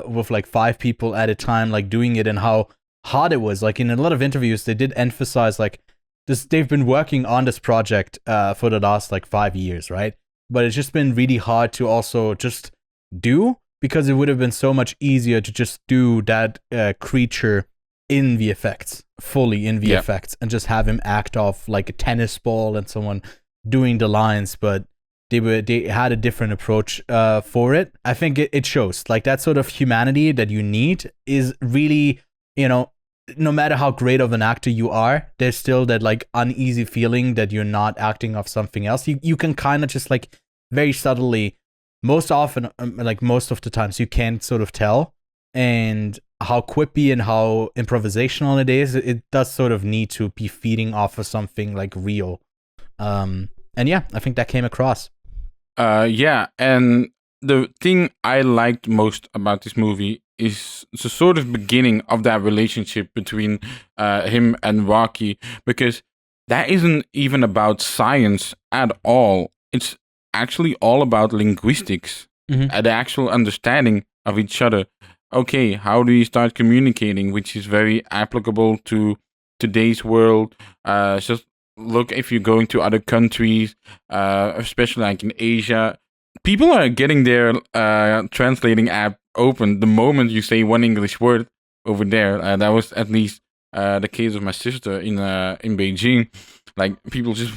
with like 5 people at a time, like doing it, and how hard it was. Like in a lot of interviews, they did emphasize like this. They've been working on this project for the last like 5 years, right? But it's just been really hard to also just do, because it would have been so much easier to just do that creature in VFX, fully in VFX, and just have him act off like a tennis ball and someone doing the lines. But they had a different approach for it. I think it shows like that sort of humanity that you need is really, you know, no matter how great of an actor you are, there's still that like uneasy feeling that you're not acting off something else. You can kind of just like very subtly, most often, like most of the times, you can't sort of tell. And how quippy and how improvisational it is, it does sort of need to be feeding off of something like real. And yeah, I think that came across. And the thing I liked most about this movie is the sort of beginning of that relationship between him and Rocky, because that isn't even about science at all. It's actually all about linguistics, the actual understanding of each other. Okay, how do you start communicating, which is very applicable to today's world. Just look, if you're going to other countries, especially like in Asia, people are getting their translating app open the moment you say one English word over there. That was at least the case of my sister in Beijing. Like, people just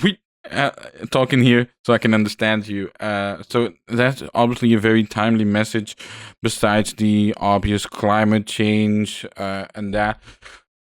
talking here so I can understand you. So that's obviously a very timely message, besides the obvious climate change and that.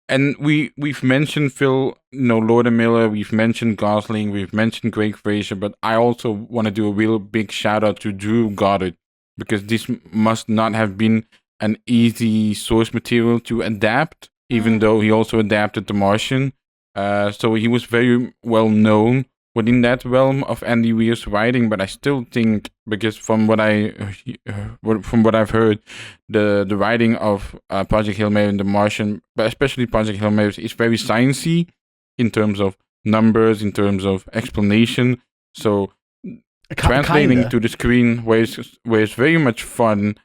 And we've mentioned Phil, Lord and Miller, we've mentioned Gosling, we've mentioned Greg Fraser, but I also want to do a real big shout out to Drew Goddard, because this must not have been an easy source material to adapt, even though he also adapted The Martian. So he was very well known within that realm of Andy Weir's writing, but I still think, because from what I've heard, the writing of Project Hail Mary and The Martian, but especially Project Hail Mary, is very sciencey in terms of numbers, in terms of explanation. So translating to the screen, where it's very much fun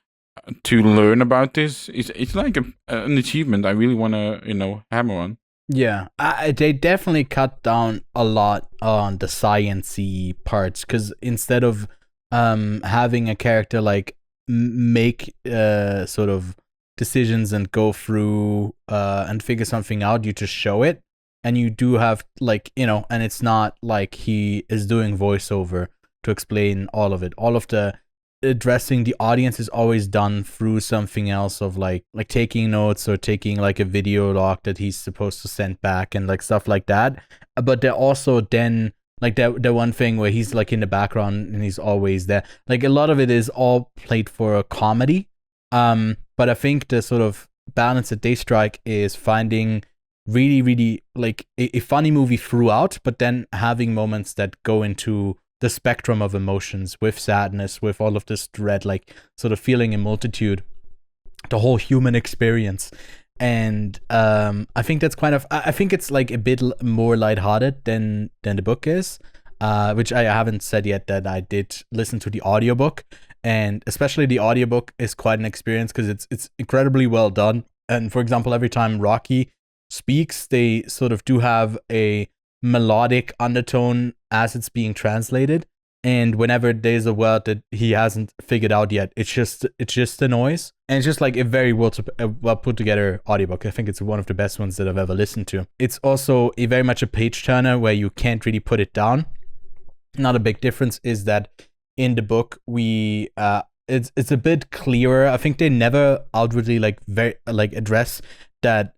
to learn about this, it's like an achievement I really want to hammer on. Yeah, they definitely cut down a lot on the science-y parts, because instead of having a character like make sort of decisions and go through and figure something out, you just show it, and you do have and it's not like he is doing voiceover to explain all of it. All of the addressing the audience is always done through something else, of like taking notes or taking like a video log that he's supposed to send back and like stuff like that. But they're also then like the one thing where he's like in the background and he's always there. Like a lot of it is all played for a comedy. But I think the sort of balance that they strike is finding really, really like a funny movie throughout, but then having moments that go into the spectrum of emotions, with sadness, with all of this dread, like sort of feeling a multitude, the whole human experience. And I think that's I think it's like a bit more lighthearted than the book is, which I haven't said yet that I did listen to the audiobook, and especially the audiobook is quite an experience, because it's incredibly well done. And for example, every time Rocky speaks, they sort of do have a melodic undertone as it's being translated, and whenever there's a word that he hasn't figured out yet, it's just a noise, and it's just like a very well put together audiobook. I think it's one of the best ones that I've ever listened to. It's also very much a page turner where you can't really put it down. Another big difference is that in the book it's a bit clearer. I think they never outwardly address that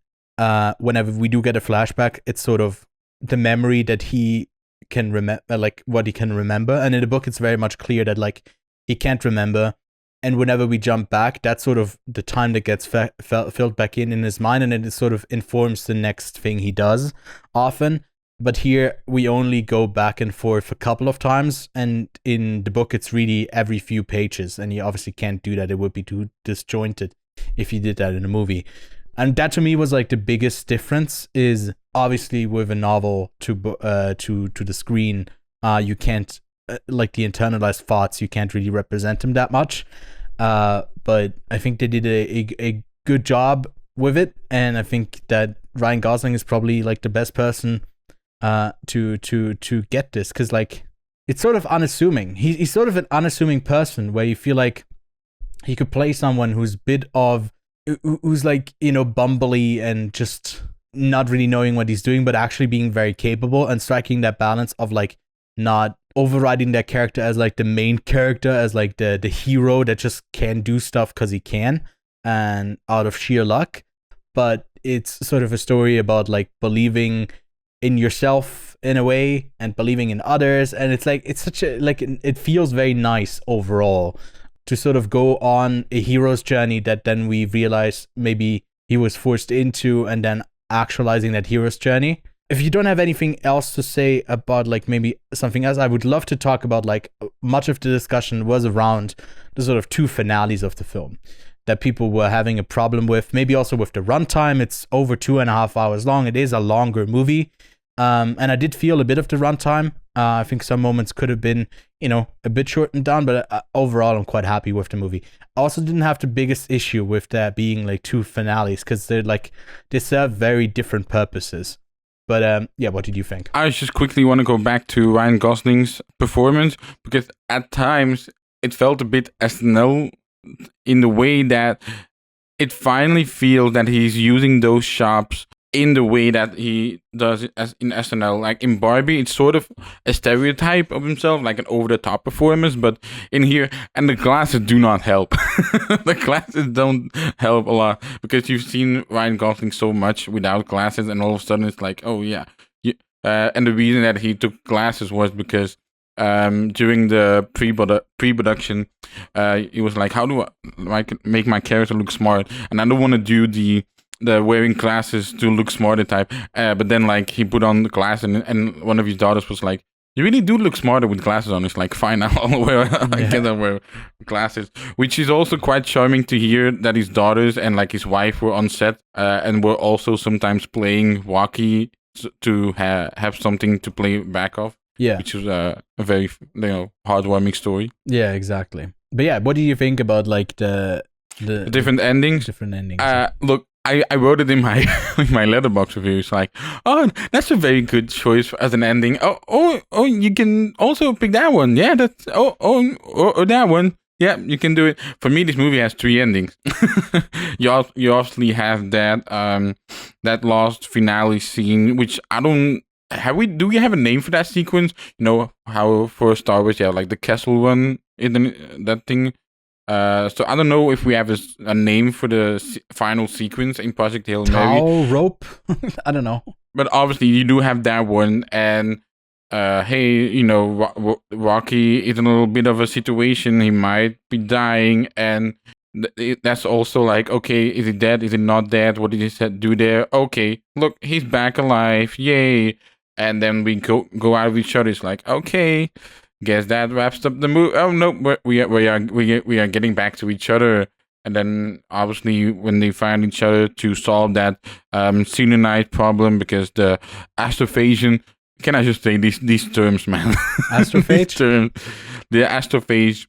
whenever we do get a flashback, it's sort of the memory that he can remember, like what he can remember. And in the book, it's very much clear that like he can't remember. And whenever we jump back, that's sort of the time that gets filled back in his mind, and it sort of informs the next thing he does often. But here we only go back and forth a couple of times, and in the book it's really every few pages, and you obviously can't do that. It would be too disjointed if you did that in a movie. And that to me was like the biggest difference, is obviously with a novel to the screen, you can't like the internalized thoughts, you can't really represent them that much. But I think they did a good job with it, and I think that Ryan Gosling is probably like the best person to get this, because like it's sort of unassuming. He's sort of an unassuming person where you feel like he could play someone who's like, you know, bumbly and just not really knowing what he's doing, but actually being very capable and striking that balance of like not overriding that character as like the main character, as like the hero that just can do stuff because he can and out of sheer luck. But it's sort of a story about like believing in yourself in a way and believing in others, and it's like it's such a like it feels very nice overall to sort of go on a hero's journey that then we realize maybe he was forced into, and then actualizing that hero's journey. If you don't have anything else to say about like maybe something else, I would love to talk about like much of the discussion was around the sort of two finales of the film that people were having a problem with, maybe also with the runtime. It's over 2.5 hours long. It is a longer movie. And I did feel a bit of the runtime. I think some moments could have been, you know, a bit shortened down, but overall I'm quite happy with the movie. I also didn't have the biggest issue with there being like two finales, because they serve very different purposes. But yeah, what did you think? I just quickly want to go back to Ryan Gosling's performance, because at times it felt a bit SNL in the way that it finally feels that he's using those chops in the way that he does it as in SNL. Like in Barbie, it's sort of a stereotype of himself, like an over-the-top performance, but in here, and the glasses do not help. The glasses don't help a lot, because you've seen Ryan Gosling so much without glasses, and all of a sudden it's like, oh yeah. And the reason that he took glasses was because during the pre-production, he was like, how do I make my character look smart? And I don't want to do the wearing glasses to look smarter type. But then like he put on the glasses, and one of his daughters was like, you really do look smarter with glasses on. It's like, fine, I'll wear glasses. Which is also quite charming to hear that his daughters and like his wife were on set and were also sometimes playing walkie to have something to play back off. Yeah, which was a very heartwarming story. Yeah, exactly. But yeah, what do you think about like the different endings? Different endings. Look, I wrote it in my letterbox review. It's like, oh, that's a very good choice as an ending. Oh, you can also pick that one. Yeah, that's or that one. Yeah, you can do it. For me, this movie has 3 endings. You obviously have that last finale scene, which I don't. Do we have a name for that sequence? You know how for Star Wars, yeah, like the castle one in that thing. So I don't know if we have a name for the final sequence in Project Hail Mary. Rope? I don't know. But obviously you do have that one, and hey, you know, Rocky is in a little bit of a situation. He might be dying, and that's also like, okay, is he dead? Is he not dead? What did he do there? Okay, look, he's back alive. Yay. And then we go out of each other. It's like, okay, guess that wraps up the movie. Oh no, we are getting back to each other. And then obviously when they find each other to solve that Cenoite problem, because the astrophage, can I just say these terms, man? Astrophage? The astrophage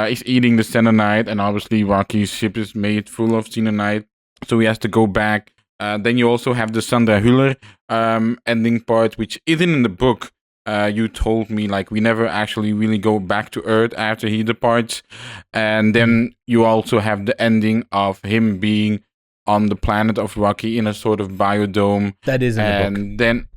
is eating the Cenoite, and obviously Rocky's ship is made full of Cenoite, so he has to go back. Then you also have the Sandra Hüller ending part, which isn't in the book. You told me like we never actually really go back to Earth after he departs. And then you also have the ending of him being on the planet of Rocky in a sort of biodome. That is in the book. And then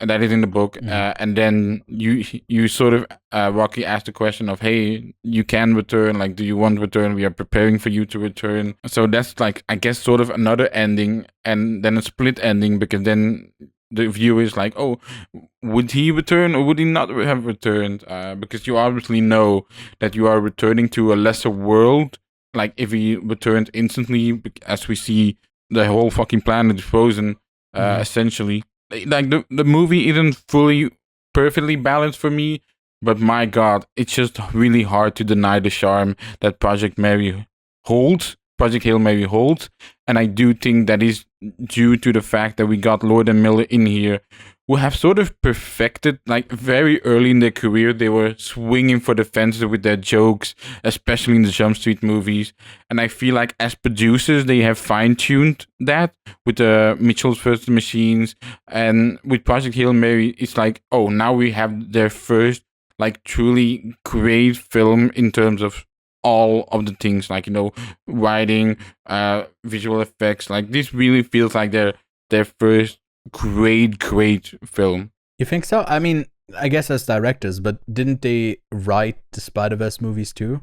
that is in the book. And then you sort of Rocky asked the question of, hey, you can return, like, do you want to return? We are preparing for you to return. So that's like, I guess, sort of another ending, and then a split ending, because then the viewer is like, oh, would he return or would he not have returned? Because you obviously know that you are returning to a lesser world. Like if he returned instantly, as we see the whole fucking planet frozen, essentially. Like the movie isn't fully perfectly balanced for me, but my god, it's just really hard to deny the charm that Project Hail Mary holds, and I do think that is due to the fact that we got Lord and Miller in here, who have sort of perfected, like very early in their career, they were swinging for the fences with their jokes, especially in the Jump Street movies, and I feel like as producers, they have fine-tuned that with the Mitchell's vs. the Machines, and with Project Hail Mary, it's like, oh, now we have their first, like, truly great film in terms of all of the things, like, writing, visual effects. Like, this really feels like their first great film. You think so? I mean, I guess as directors, but didn't they write the Spider-Verse movies too?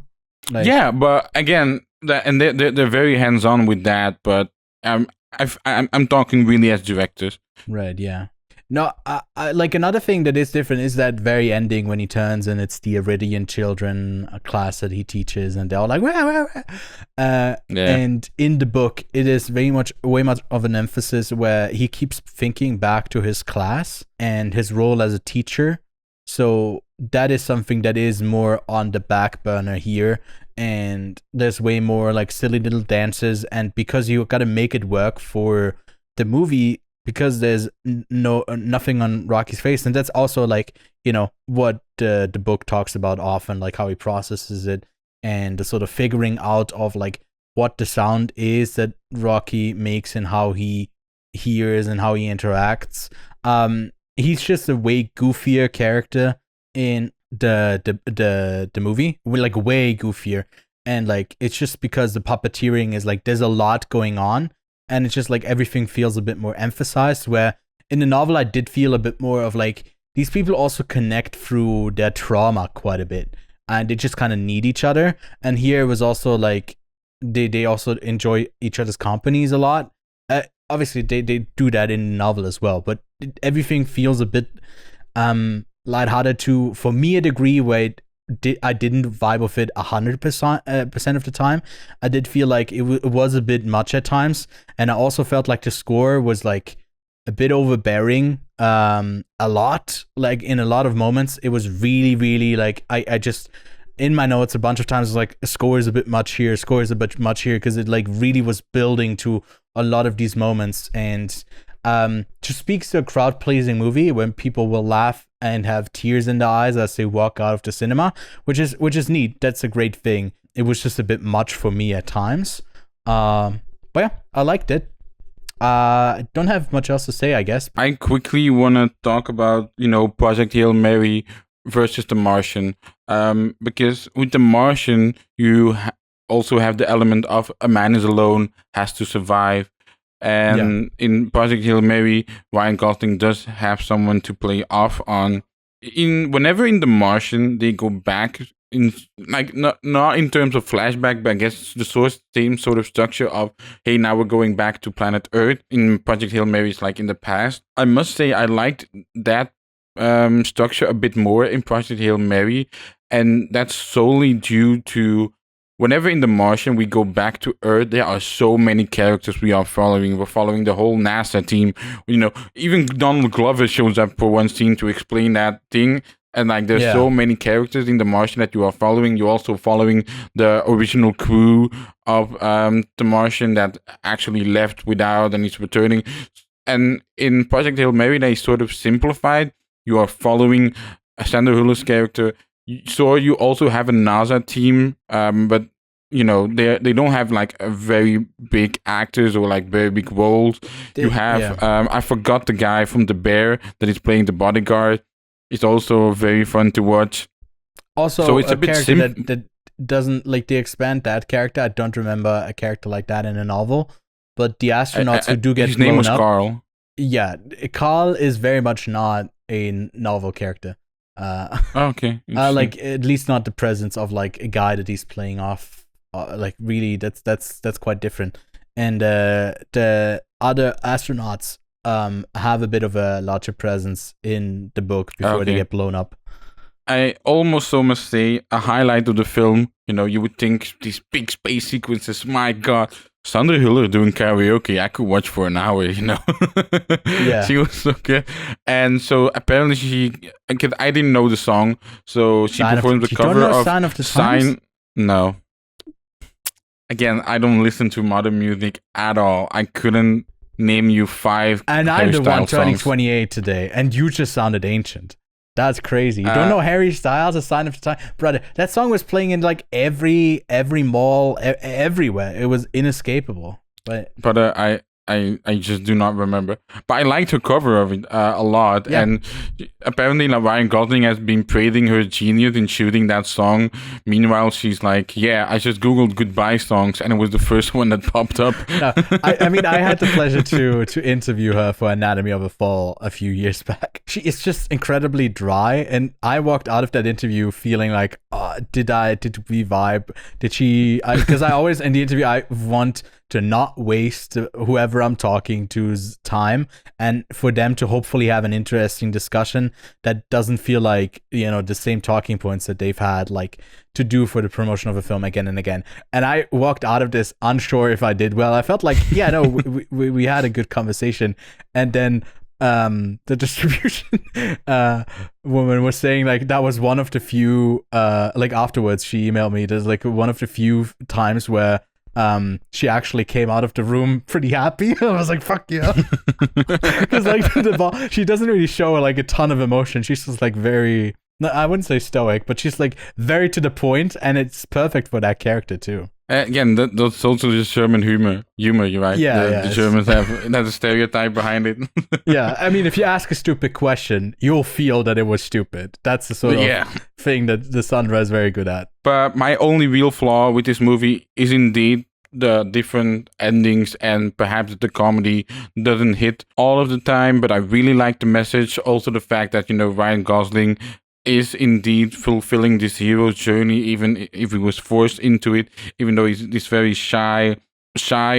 Like, yeah, but again, they're very hands-on with that. But I'm talking really as directors. Right. Yeah. No, I like another thing that is different is that very ending when he turns and it's the Iridian children class that he teaches, and they're all like, wah, wah, wah. And in the book, it is way much of an emphasis where he keeps thinking back to his class and his role as a teacher. So that is something that is more on the back burner here, and there's way more like silly little dances, and because you got to make it work for the movie. Because there's nothing on Rocky's face, and that's also like what the book talks about often, like how he processes it and the sort of figuring out of like what the sound is that Rocky makes and how he hears and how he interacts. He's just a way goofier character in the movie, like way goofier, and like it's just because the puppeteering is like there's a lot going on. And it's just like everything feels a bit more emphasized, where in the novel I did feel a bit more of like these people also connect through their trauma quite a bit, and they just kind of need each other. And here it was also like they also enjoy each other's companies a lot. Obviously they do that in the novel as well, but everything feels a bit lighthearted to, for me, a degree where I didn't vibe with it 100% of the time. I did feel like it was a bit much at times, and I also felt like the score was like a bit overbearing. A lot, like in a lot of moments, it was really, really like I just in my notes a bunch of times was like score is a bit much here, because it like really was building to a lot of these moments, and just speaks to a crowd pleasing movie when people will laugh and have tears in their eyes as they walk out of the cinema, which is neat. That's a great thing. It was just a bit much for me at times. But yeah, I liked it. I don't have much else to say, I guess. I quickly want to talk about, Project Hail Mary versus The Martian. Because with The Martian, you also have the element of a man is alone, has to survive. And in Project Hail Mary, Ryan Gosling does have someone to play off on. Whenever in The Martian they go back in, like, not in terms of flashback, but I guess the same sort of structure of, hey, now we're going back to planet Earth. In Project Hail Mary, it's like in the past. I must say I liked that structure a bit more in Project Hail Mary, and that's solely due to whenever in The Martian we go back to Earth, there are so many characters we are following. We're following the whole NASA team. Even Donald Glover shows up for one scene to explain that thing. And like, there's so many characters in The Martian that you are following. You're also following the original crew of The Martian that actually left without and is returning. And in Project Hail Mary, they sort of simplified. You are following Sandra Huller's character. So you also have a NASA team, but they don't have like a very big actors or like very big roles. You have I forgot the guy from The Bear that is playing the bodyguard. It's also very fun to watch. Also, so it's a bit character that doesn't like they expand that character. I don't remember a character like that in a novel, but the astronauts who do get his name was up, Carl. Yeah, Carl is very much not a novel character. Okay. Like at least not the presence of like a guy that he's playing off. Like really, that's quite different. And the other astronauts have a bit of a larger presence in the book before they get blown up. I almost must say a highlight of the film. You would think these big space sequences. My God, Sandra Hüller doing karaoke. I could watch for an hour. Yeah, she was so good. And so apparently because I didn't know the song, so she performed the cover of Sign of the Times? No. Again, I don't listen to modern music at all. I couldn't name you 5. And I'm the one turning 28 today, and you just sounded ancient. That's crazy. You don't know Harry Styles, A Sign of the Time? Brother, that song was playing in like every mall, everywhere. It was inescapable. But I just do not remember. But I liked her cover of it a lot. Yeah. And apparently Ryan Gosling has been praising her genius in shooting that song. Meanwhile, she's like, yeah, I just Googled goodbye songs and it was the first one that popped up. No, I mean, I had the pleasure to interview her for Anatomy of a Fall a few years back. She is just incredibly dry. And I walked out of that interview feeling like, did we vibe? Did she? Because I always, in the interview, I want to not waste whoever I'm talking to's time and for them to hopefully have an interesting discussion that doesn't feel like, the same talking points that they've had like to do for the promotion of a film again and again. And I walked out of this unsure if I did well. I felt like, we had a good conversation. And then the distribution woman was saying like that was one of the few like afterwards she emailed me, there's like one of the few times where she actually came out of the room pretty happy. I was like, fuck yeah. Because like she doesn't really show like a ton of emotion. She's just like very, I wouldn't say stoic, but she's like very to the point, and it's perfect for that character too. Again, that's also just German humor, you're right? Yeah, the Germans have a stereotype behind it. Yeah, I mean, if you ask a stupid question, you'll feel that it was stupid. That's the sort of thing that the Sandra is very good at. But my only real flaw with this movie is indeed the different endings, and perhaps the comedy doesn't hit all of the time, but I really like the message. Also the fact that, Ryan Gosling is indeed fulfilling this hero's journey, even if he was forced into it, even though he's this very shy,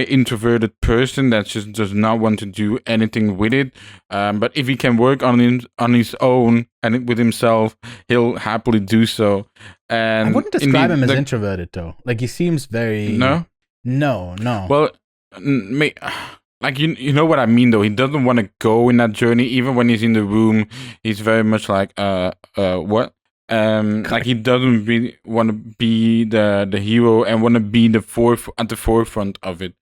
introverted person that just does not want to do anything with it. But if he can work on his own and with himself, he'll happily do so. And I wouldn't describe him as introverted though. Like he seems very... No. Well, like you know what I mean though. He doesn't want to go in that journey. Even when he's in the room, he's very much like what? Like he doesn't really want to be the hero and want to be at the forefront of it.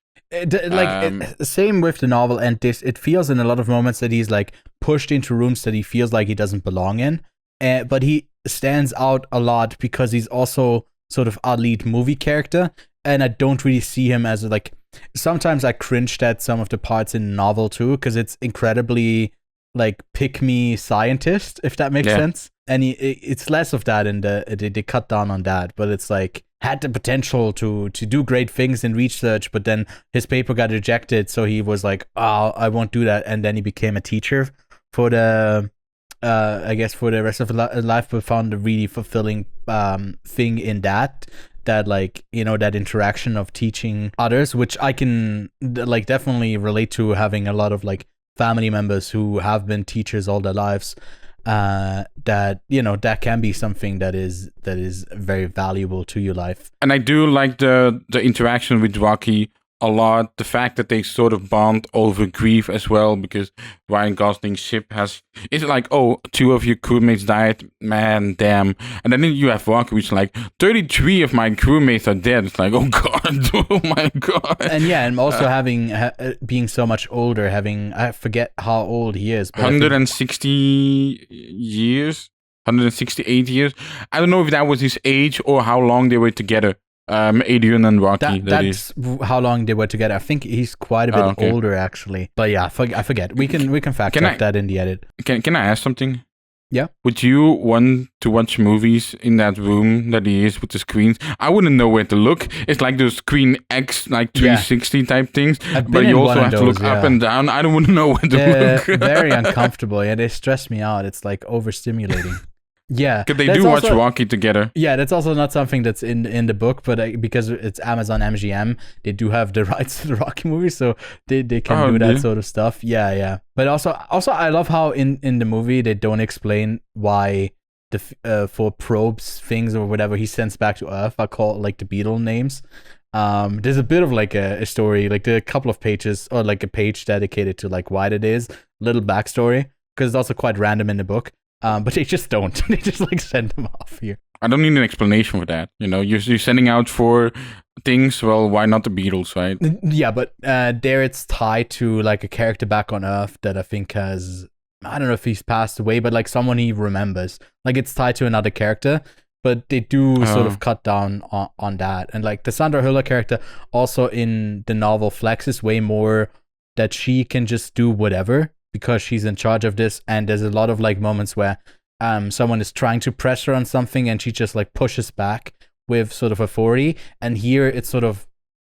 Same with the novel and this. It feels in a lot of moments that he's like pushed into rooms that he feels like he doesn't belong in. But he stands out a lot because he's also sort of a lead movie character. And I don't really see him as like, sometimes I cringed at some of the parts in the novel too, because it's incredibly like pick me scientist, if that makes sense. And it's less of that in they cut down on that, but it's like had the potential to do great things in research, but then his paper got rejected. So he was like, oh, I won't do that. And then he became a teacher for the, I guess for the rest of his life, but found a really fulfilling thing in that like, that interaction of teaching others, which I can like definitely relate to, having a lot of like family members who have been teachers all their lives, that that can be something that is very valuable to your life. And I do like the interaction with Rocky a lot. The fact that they sort of bond over grief as well, because Ryan Gosling's ship it's like, oh, 2 of your crewmates died, man, damn. And then you have Rocky, which is like 33 of my crewmates are dead. It's like, oh god, oh my god. And and also being so much older, I forget how old he is, but 160 years, 168 years. I don't know if that was his age or how long they were together. Adrian and Rocky. That's how long they were together. I think he's quite a bit older, actually. But yeah, I forget. We can fact check that in the edit. Can I ask something? Yeah. Would you want to watch movies in that room that he is with the screens? I wouldn't know where to look. It's like those Screen X, like 360 type things. But you also have to look up and down. I don't want to know where to look. Very uncomfortable. Yeah, they stress me out. It's like overstimulating. Yeah, Because they that's do watch also- Rocky together. Yeah, that's also not something that's in the book, but because it's Amazon MGM, they do have the rights to the Rocky movie, so they can do that sort of stuff. Yeah. But also I love how in the movie they don't explain why the for probes things or whatever he sends back to Earth are called like the beetle names. There's a bit of like a story, like a couple of pages or like a page dedicated to like why that is, little backstory, because it's also quite random in the book. But they just don't. They just like send them off here. I don't need an explanation for that. You're sending out for things. Well, why not the Beatles, right? Yeah, but there it's tied to like a character back on Earth that I think has, I don't know if he's passed away, but like someone he remembers. Like it's tied to another character, but they do sort of cut down on that. And like the Sandra Hüller character also in the novel flexes way more that she can just do whatever because she's in charge of this. And there's a lot of like moments where someone is trying to press her on something and she just like pushes back with sort of authority. And here it's sort of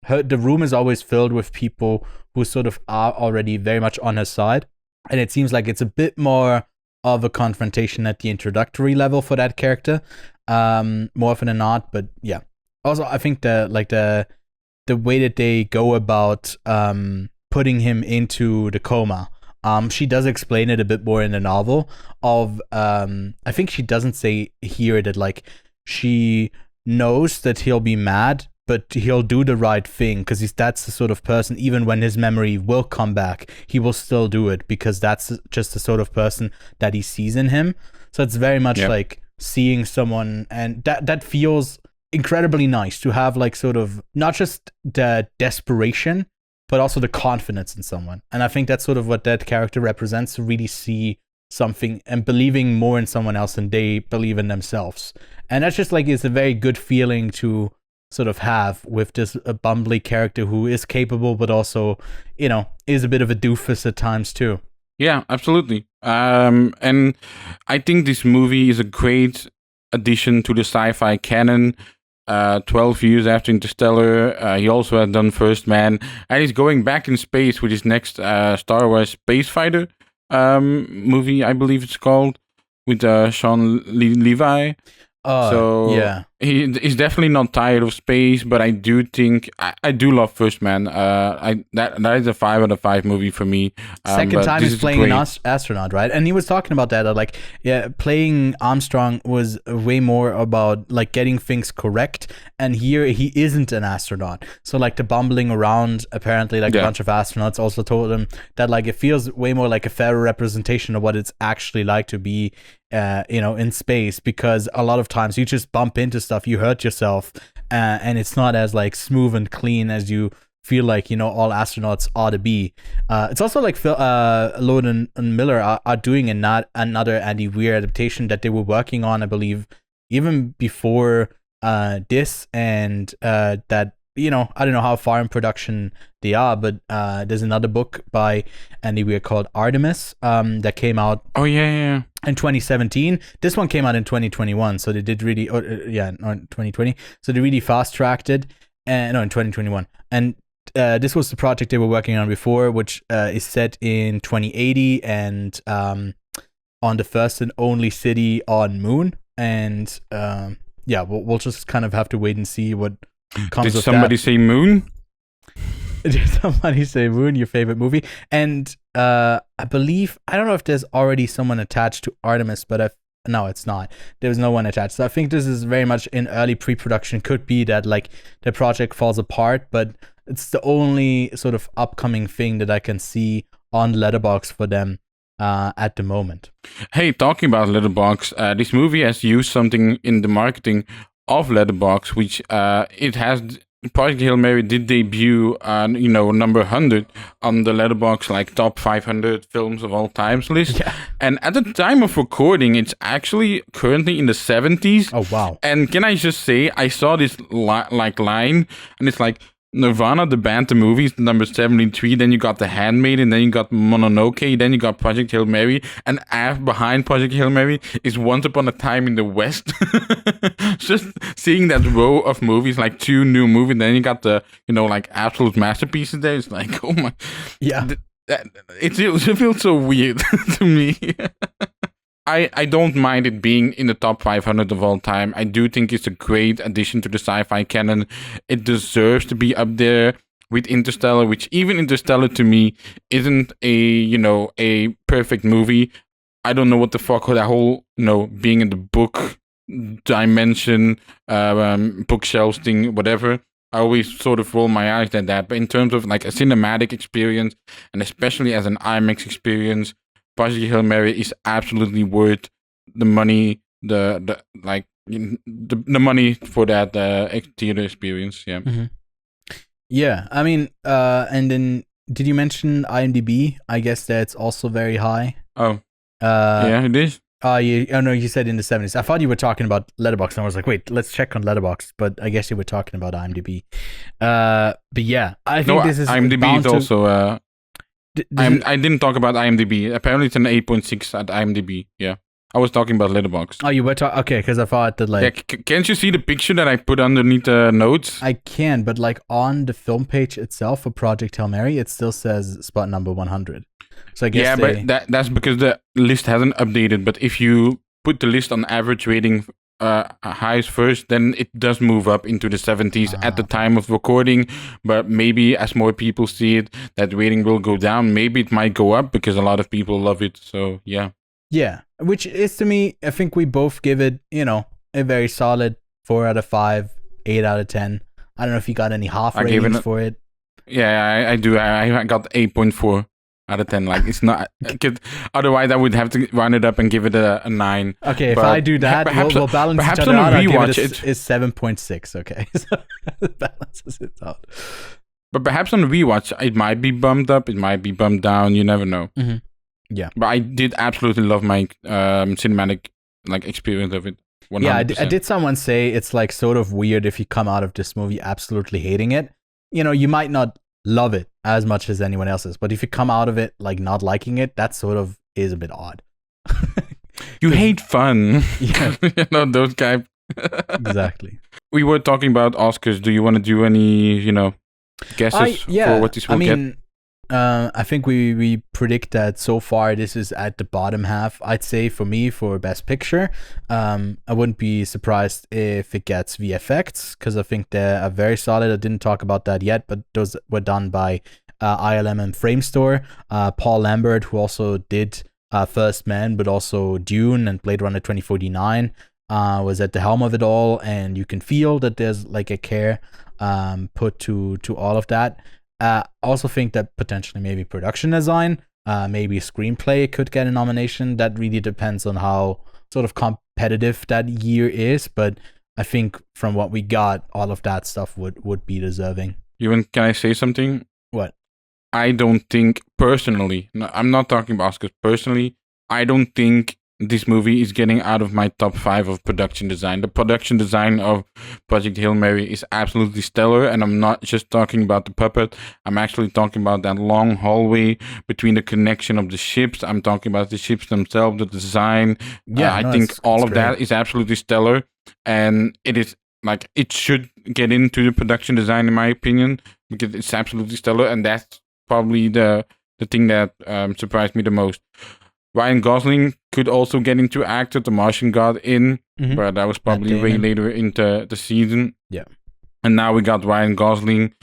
the room is always filled with people who sort of are already very much on her side. And it seems like it's a bit more of a confrontation at the introductory level for that character, more often than not. But yeah, also I think the way that they go about putting him into the coma, she does explain it a bit more in the novel. I think she doesn't say here that like she knows that he'll be mad, but he'll do the right thing because that's the sort of person, even when his memory will come back, he will still do it because that's just the sort of person that he sees in him. So it's very much like seeing someone, and that feels incredibly nice to have like sort of not just the desperation, but also the confidence in someone. And I think that's sort of what that character represents, to really see something and believing more in someone else than they believe in themselves. And that's just like, it's a very good feeling to sort of have with this bumbly character who is capable, but also, is a bit of a doofus at times too. Yeah, absolutely. And I think this movie is a great addition to the sci-fi canon. 12 years after Interstellar, he also had done First Man, and he's going back in space with his next Star Wars Space Fighter movie, I believe it's called, with Sean Levi. Yeah, he's definitely not tired of space, but I do think I do love First Man. That is a 5 out of 5 movie for me. Second time he's playing an astronaut, right? And he was talking about that, like, playing Armstrong was way more about like getting things correct, and here he isn't an astronaut. So like the bumbling around, apparently like a bunch of astronauts also told him that like it feels way more like a fair representation of what it's actually like to be in space, because a lot of times you just bump into stuff, you hurt yourself, and it's not as like smooth and clean as you feel like all astronauts ought to be. It's also like Phil Lord and Miller are doing another Andy Weir adaptation that they were working on, I believe, even before this, and that I don't know how far in production they are, but there's another book by Andy Weir called Artemis that came out. Oh yeah. In 2017. This one came out in 2021, so they did really, 2020. So they really fast tracked it, in 2021. And this was the project they were working on before, which is set in 2080 and on the first and only city on Moon. And we'll just kind of have to wait and see what comes of that. Did somebody say Moon? Did somebody say Moon, your favorite movie? And I believe, I don't know if there's already someone attached to Artemis, but no, it's not. There's no one attached. So I think this is very much in early pre-production. Could be that like the project falls apart, but it's the only sort of upcoming thing that I can see on Letterboxd for them at the moment. Hey, talking about Letterboxd, this movie has used something in the marketing of Letterboxd, which it has. Project Hail Mary did debut, number 100 on the Letterboxd like top 500 films of all times list. Yeah. And at the time of recording, it's actually currently in the 70s. Oh wow! And can I just say, I saw this line, and it's like Nirvana, the band, the movie is number 73. Then you got The Handmaid, and then you got Mononoke. Then you got Project Hail Mary, and behind Project Hail Mary is Once Upon a Time in the West. Just seeing that row of movies, like 2 new movies, then you got the like absolute masterpieces there. It's like, oh my, yeah, it feels so weird to me. I don't mind it being in the top 500 of all time. I do think it's a great addition to the sci-fi canon. It deserves to be up there with Interstellar, which even Interstellar to me isn't a perfect movie. I don't know what the fuck that whole being in the book dimension, bookshelves thing, whatever. I always sort of roll my eyes at that. But in terms of like a cinematic experience, and especially as an IMAX experience, Project Hail Mary is absolutely worth the money. The money for that theater experience. Yeah. Mm-hmm. Yeah, I mean, and then did you mention IMDb? I guess that's also very high. Oh. Yeah, it is. No, you said in the 70s. I thought you were talking about Letterboxd, and I was like, wait, let's check on Letterboxd. But I guess you were talking about IMDb. But yeah, I think this is IMDb is also. I didn't talk about IMDb. Apparently, it's an 8.6 at IMDb. Yeah, I was talking about Letterboxd. Oh, you were talking. Okay, because I thought that like. Yeah, can't you see the picture that I put underneath the notes? I can, but like on the film page itself for Project Hail Mary, it still says spot number 100. So I guess but that's because the list hasn't updated. But if you put the list on average rating highest first, then it does move up into the 70s at the time of recording. But maybe as more people see it, that rating will go down. Maybe it might go up because a lot of people love it. So yeah. Yeah, which is to me, I think we both give it, a very solid 4 out of 5, 8 out of 10. I don't know if you got any half ratings for it. Yeah, I do. I got 8.4. Out of 10, like it's not. Otherwise, I would have to run it up and give it a 9. Okay, if I do that, we'll balance each other out. Perhaps on a rewatch, it's 7.6. Okay, so it balances it out. But perhaps on a rewatch, it might be bumped up, it might be bumped down. You never know. Mm-hmm. Yeah, but I did absolutely love my cinematic experience of it. 100%. Yeah, I did someone say it's like sort of weird if you come out of this movie absolutely hating it. You might not love it as much as anyone else's, but if you come out of it like not liking it, that sort of is a bit odd. You hate fun. Yeah. Those guys. Exactly. We were talking about Oscars. Do you want to do any guesses for what this will get? I think we predict that so far this is at the bottom half. I'd say for me, for Best Picture, I wouldn't be surprised if it gets VFX, because I think they are very solid. I didn't talk about that yet, but those were done by ILM and Framestore. Paul Lambert, who also did First Man, but also Dune and Blade Runner 2049, was at the helm of it all, and you can feel that there's like a care put to all of that. I also think that potentially maybe production design, maybe screenplay could get a nomination. That really depends on how sort of competitive that year is. But I think from what we got, all of that stuff would be deserving. Ewan, can I say something? What? I don't think personally, I'm not talking about Oscars, personally, I don't think this movie is getting out of my top 5 of production design. The production design of Project Hail Mary is absolutely stellar, and I'm not just talking about the puppet. I'm actually talking about that long hallway between the connection of the ships. I'm talking about the ships themselves, the design. Yeah, I think all of that is absolutely stellar, and it is like it should get into the production design in my opinion, because it's absolutely stellar, and that's probably the thing that surprised me the most. Ryan Gosling could also get into actor. The Martian got in, but that was probably way later into the season. Yeah. And now we got Ryan Gosling.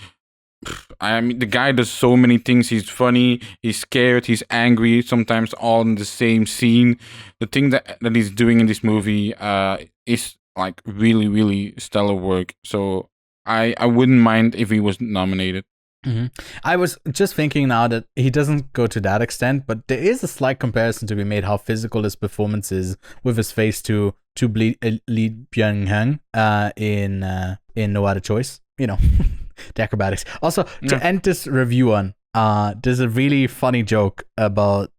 I mean, the guy does so many things. He's funny, he's scared, he's angry, sometimes all in the same scene. The thing that he's doing in this movie is like really, really stellar work. So I wouldn't mind if he was nominated. Mm-hmm. I was just thinking now that he doesn't go to that extent, but there is a slight comparison to be made how physical his performance is with his face to Lee Byung-hun in No Other Choice. The acrobatics. Also, to end this review on, there's a really funny joke about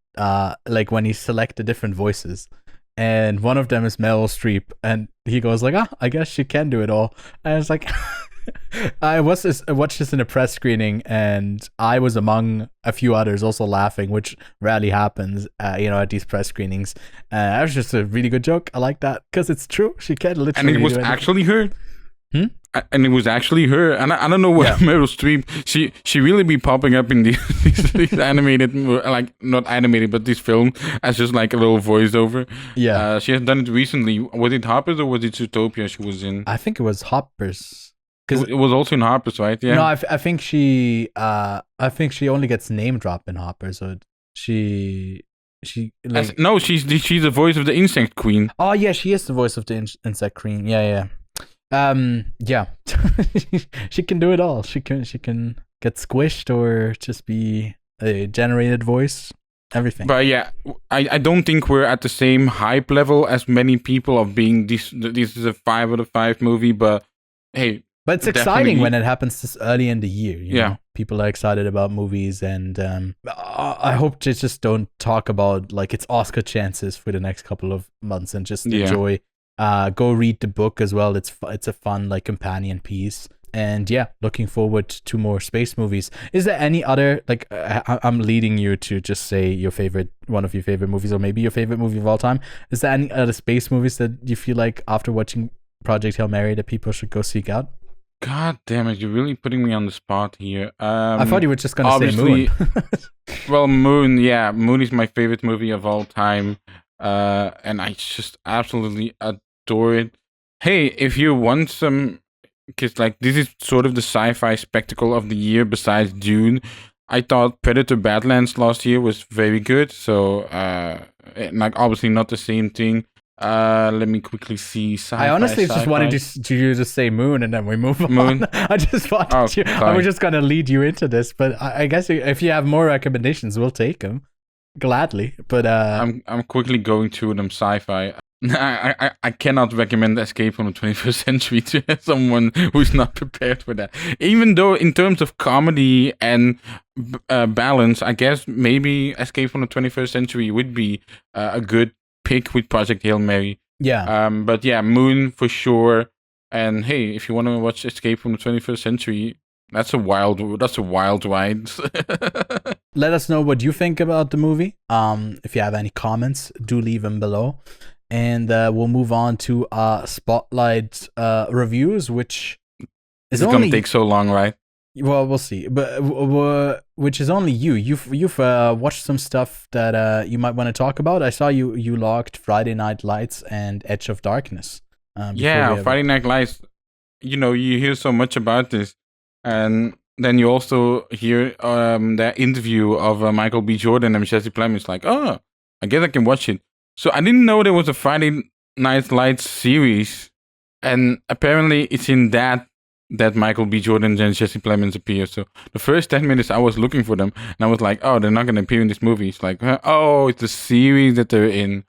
like when he select the different voices. And one of them is Meryl Streep, and he goes like, I guess she can do it all. And it's like, I watched this in a press screening, and I was among a few others also laughing, which rarely happens, at these press screenings. That was just a really good joke. I like that because it's true. She can literally. And it was actually her. And it was actually her. And I don't know where Meryl Streep. She really be popping up in these animated, like not animated, but this film as just like a little voiceover. Yeah. She has done it recently. Was it Harper's or was it Zootopia she was in? I think it was Hoppers. It was also in Harper's, right? Yeah. No, I think she only gets name dropped in Hoppers. So she like no, she's the voice of the Insect Queen. Oh yeah, she is the voice of the Insect Queen. Yeah. Yeah. She can do it all. She can get squished or just be a generated voice. Everything. But yeah, I don't think we're at the same hype level as many people of being this is a 5 out of 5 movie, but hey. But it's exciting when it happens this early in the year. You know? People are excited about movies, and I hope they just don't talk about like its Oscar chances for the next couple of months and just enjoy. Go read the book as well. It's a fun like companion piece. And yeah, looking forward to more space movies. Is there any other, like, I'm leading you to just say one of your favorite movies, or maybe your favorite movie of all time. Is there any other space movies that you feel like after watching Project Hail Mary that people should go seek out? God damn it, you're really putting me on the spot here. I thought you were just going to say Moon. Well, Moon, yeah. Moon is my favorite movie of all time. And I just absolutely adore it. Hey, if you want some... Because like this is sort of the sci-fi spectacle of the year besides Dune. I thought Predator Badlands last year was very good. So like obviously not the same thing. Let me quickly see. I honestly just wanted you to say Moon and then we move on. I just wanted I was just gonna lead you into this, but I guess if you have more recommendations, we'll take them gladly. But I'm quickly going through them. Sci-fi. I cannot recommend Escape from the 21st Century to someone who's not prepared for that. Even though in terms of comedy and balance, I guess maybe Escape from the 21st Century would be a good pick with Project Hail Mary. Yeah. But yeah, Moon for sure. And hey, if you want to watch Escape from the 21st Century, that's a wild ride. Let us know what you think about the movie. If you have any comments, do leave them below. And we'll move on to Spotlight reviews, which is only going to take so long, right? Well, we'll see. But which is only you. You've watched some stuff that you might want to talk about. I saw you logged Friday Night Lights and Edge of Darkness. Friday Night Lights. You know, you hear so much about this, and then you also hear that interview of Michael B. Jordan and Jesse Plemons. Like, oh, I guess I can watch it. So I didn't know there was a Friday Night Lights series, and apparently it's in that Michael B. Jordan and Jesse Plemons appear. So the first 10 minutes I was looking for them, and I was like, oh, they're not going to appear in this movie. It's like, oh, it's the series that they're in.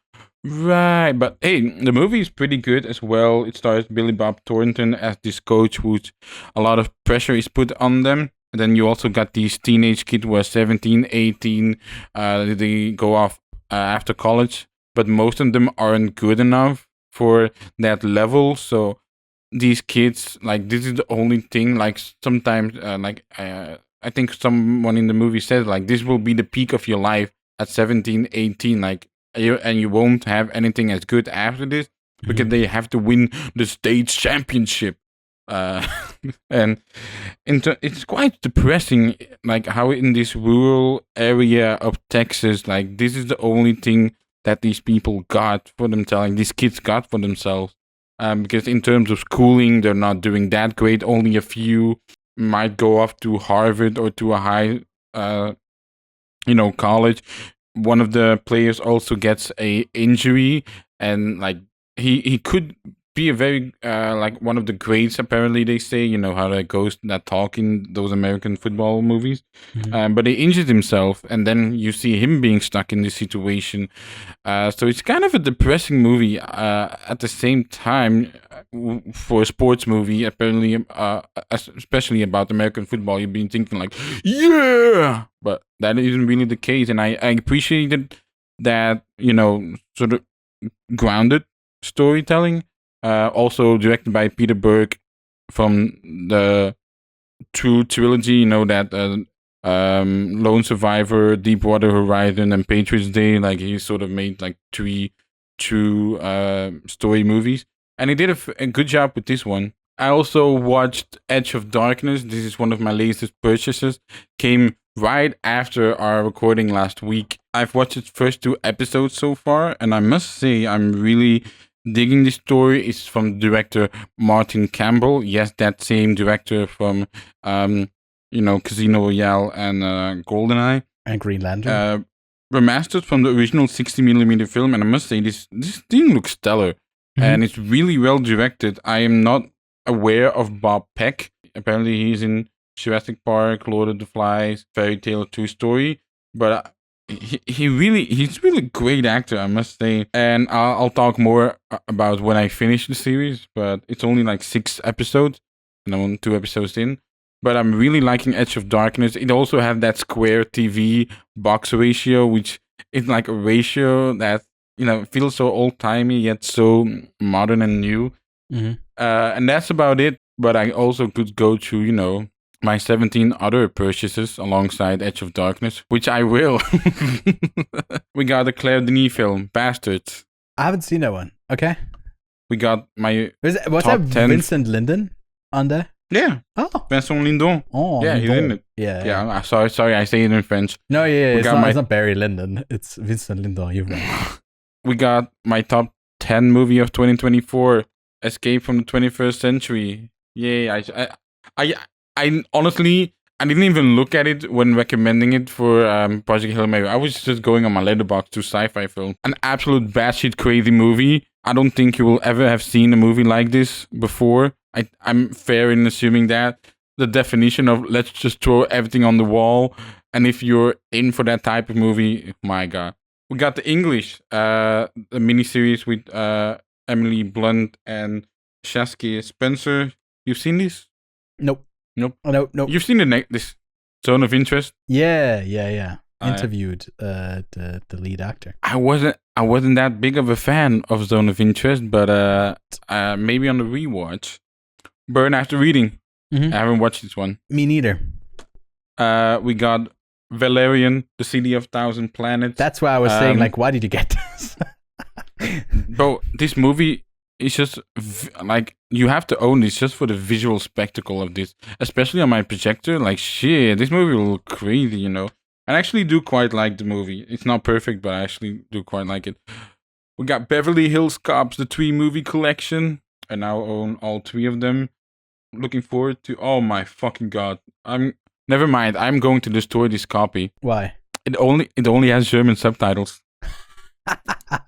Right, but hey, the movie is pretty good as well. It stars Billy Bob Thornton as this coach who's a lot of pressure is put on them. And then you also got these teenage kids who are 17, 18. They go off after college. But most of them aren't good enough for that level. So these kids, like, this is the only thing. Like, sometimes, I think someone in the movie said, like, this will be the peak of your life at 17, 18. Like, and you won't have anything as good after this because they have to win the state championship. And it's quite depressing, like, how in this rural area of Texas, like, this is the only thing that these people got for themselves, like these kids got for themselves. Because in terms of schooling, they're not doing that great. Only a few might go off to Harvard or to a high, college. One of the players also gets a injury, and like he could be a very like one of the greats. Apparently, they say, you know how that goes, that talk in those American football movies. But he injured himself, and then you see him being stuck in this situation. So it's kind of a depressing movie. At the same time, for a sports movie, apparently, especially about American football, you've been thinking like, yeah, but that isn't really the case. And I appreciated that, sort of grounded storytelling. Also directed by Peter Berg from the True trilogy, that Lone Survivor, Deepwater Horizon, and Patriots Day. Like, he sort of made like 3 true story movies, and he did a good job with this one. I also watched Edge of Darkness. This is one of my latest purchases. Came right after our recording last week. I've watched its first 2 episodes so far, and I must say I'm really digging the story. It's from director Martin Campbell. Yes, that same director from Casino Royale and GoldenEye. And Green Lantern. Remastered from the original 60mm film, and I must say this thing looks stellar. And it's really well directed. I am not aware of Bob Peck. Apparently he's in Jurassic Park, Lord of the Flies, Fairy Tale, True Story. But he's really a great actor, I must say. And I'll talk more about when I finish the series. But it's only like 6 episodes, and I'm 2 episodes in. But I'm really liking Edge of Darkness. It also has that square TV box ratio, which is like a ratio that feels so old-timey yet so modern and new. And that's about it. But I also could go through, my 17 other purchases alongside Edge of Darkness, which I will. We got a Claire Denis film, Bastards. I haven't seen that one. Okay. We got my Was top that 10. Vincent Lindon on there? Yeah. Oh. Vincent Lindon. Oh, yeah, he's in it. Yeah. Sorry, I say it in French. No, it's not Barry Lyndon. It's Vincent Lindon. You're right. We got my top 10 movie of 2024, Escape from the 21st Century. Yay! I honestly, I didn't even look at it when recommending it for Project Hail Mary. I was just going on my letterbox to sci-fi film. An absolute batshit crazy movie. I don't think you will ever have seen a movie like this before. I'm fair in assuming that. The definition of let's just throw everything on the wall. And if you're in for that type of movie, my God. We got The English, a miniseries with Emily Blunt and Saskia Spencer. You've seen this? Nope. Nope. Oh, nope. You've seen this Zone of Interest? Yeah. Interviewed the lead actor. I wasn't that big of a fan of Zone of Interest, but maybe on the rewatch. Burn After Reading. I haven't watched this one. Me neither. We got Valerian, The City of Thousand Planets. That's why I was saying, like, why did you get this? Bro, this movie is just like, you have to own this just for the visual spectacle of this, especially on my projector. Like, shit, this movie will look crazy, I actually do quite like the movie. It's not perfect, but I actually do quite like it. We got Beverly Hills Cops, the 3 movie collection. I now own all 3 of them. Looking forward to. Oh my fucking god! Never mind. I'm going to destroy this copy. Why? It only has German subtitles.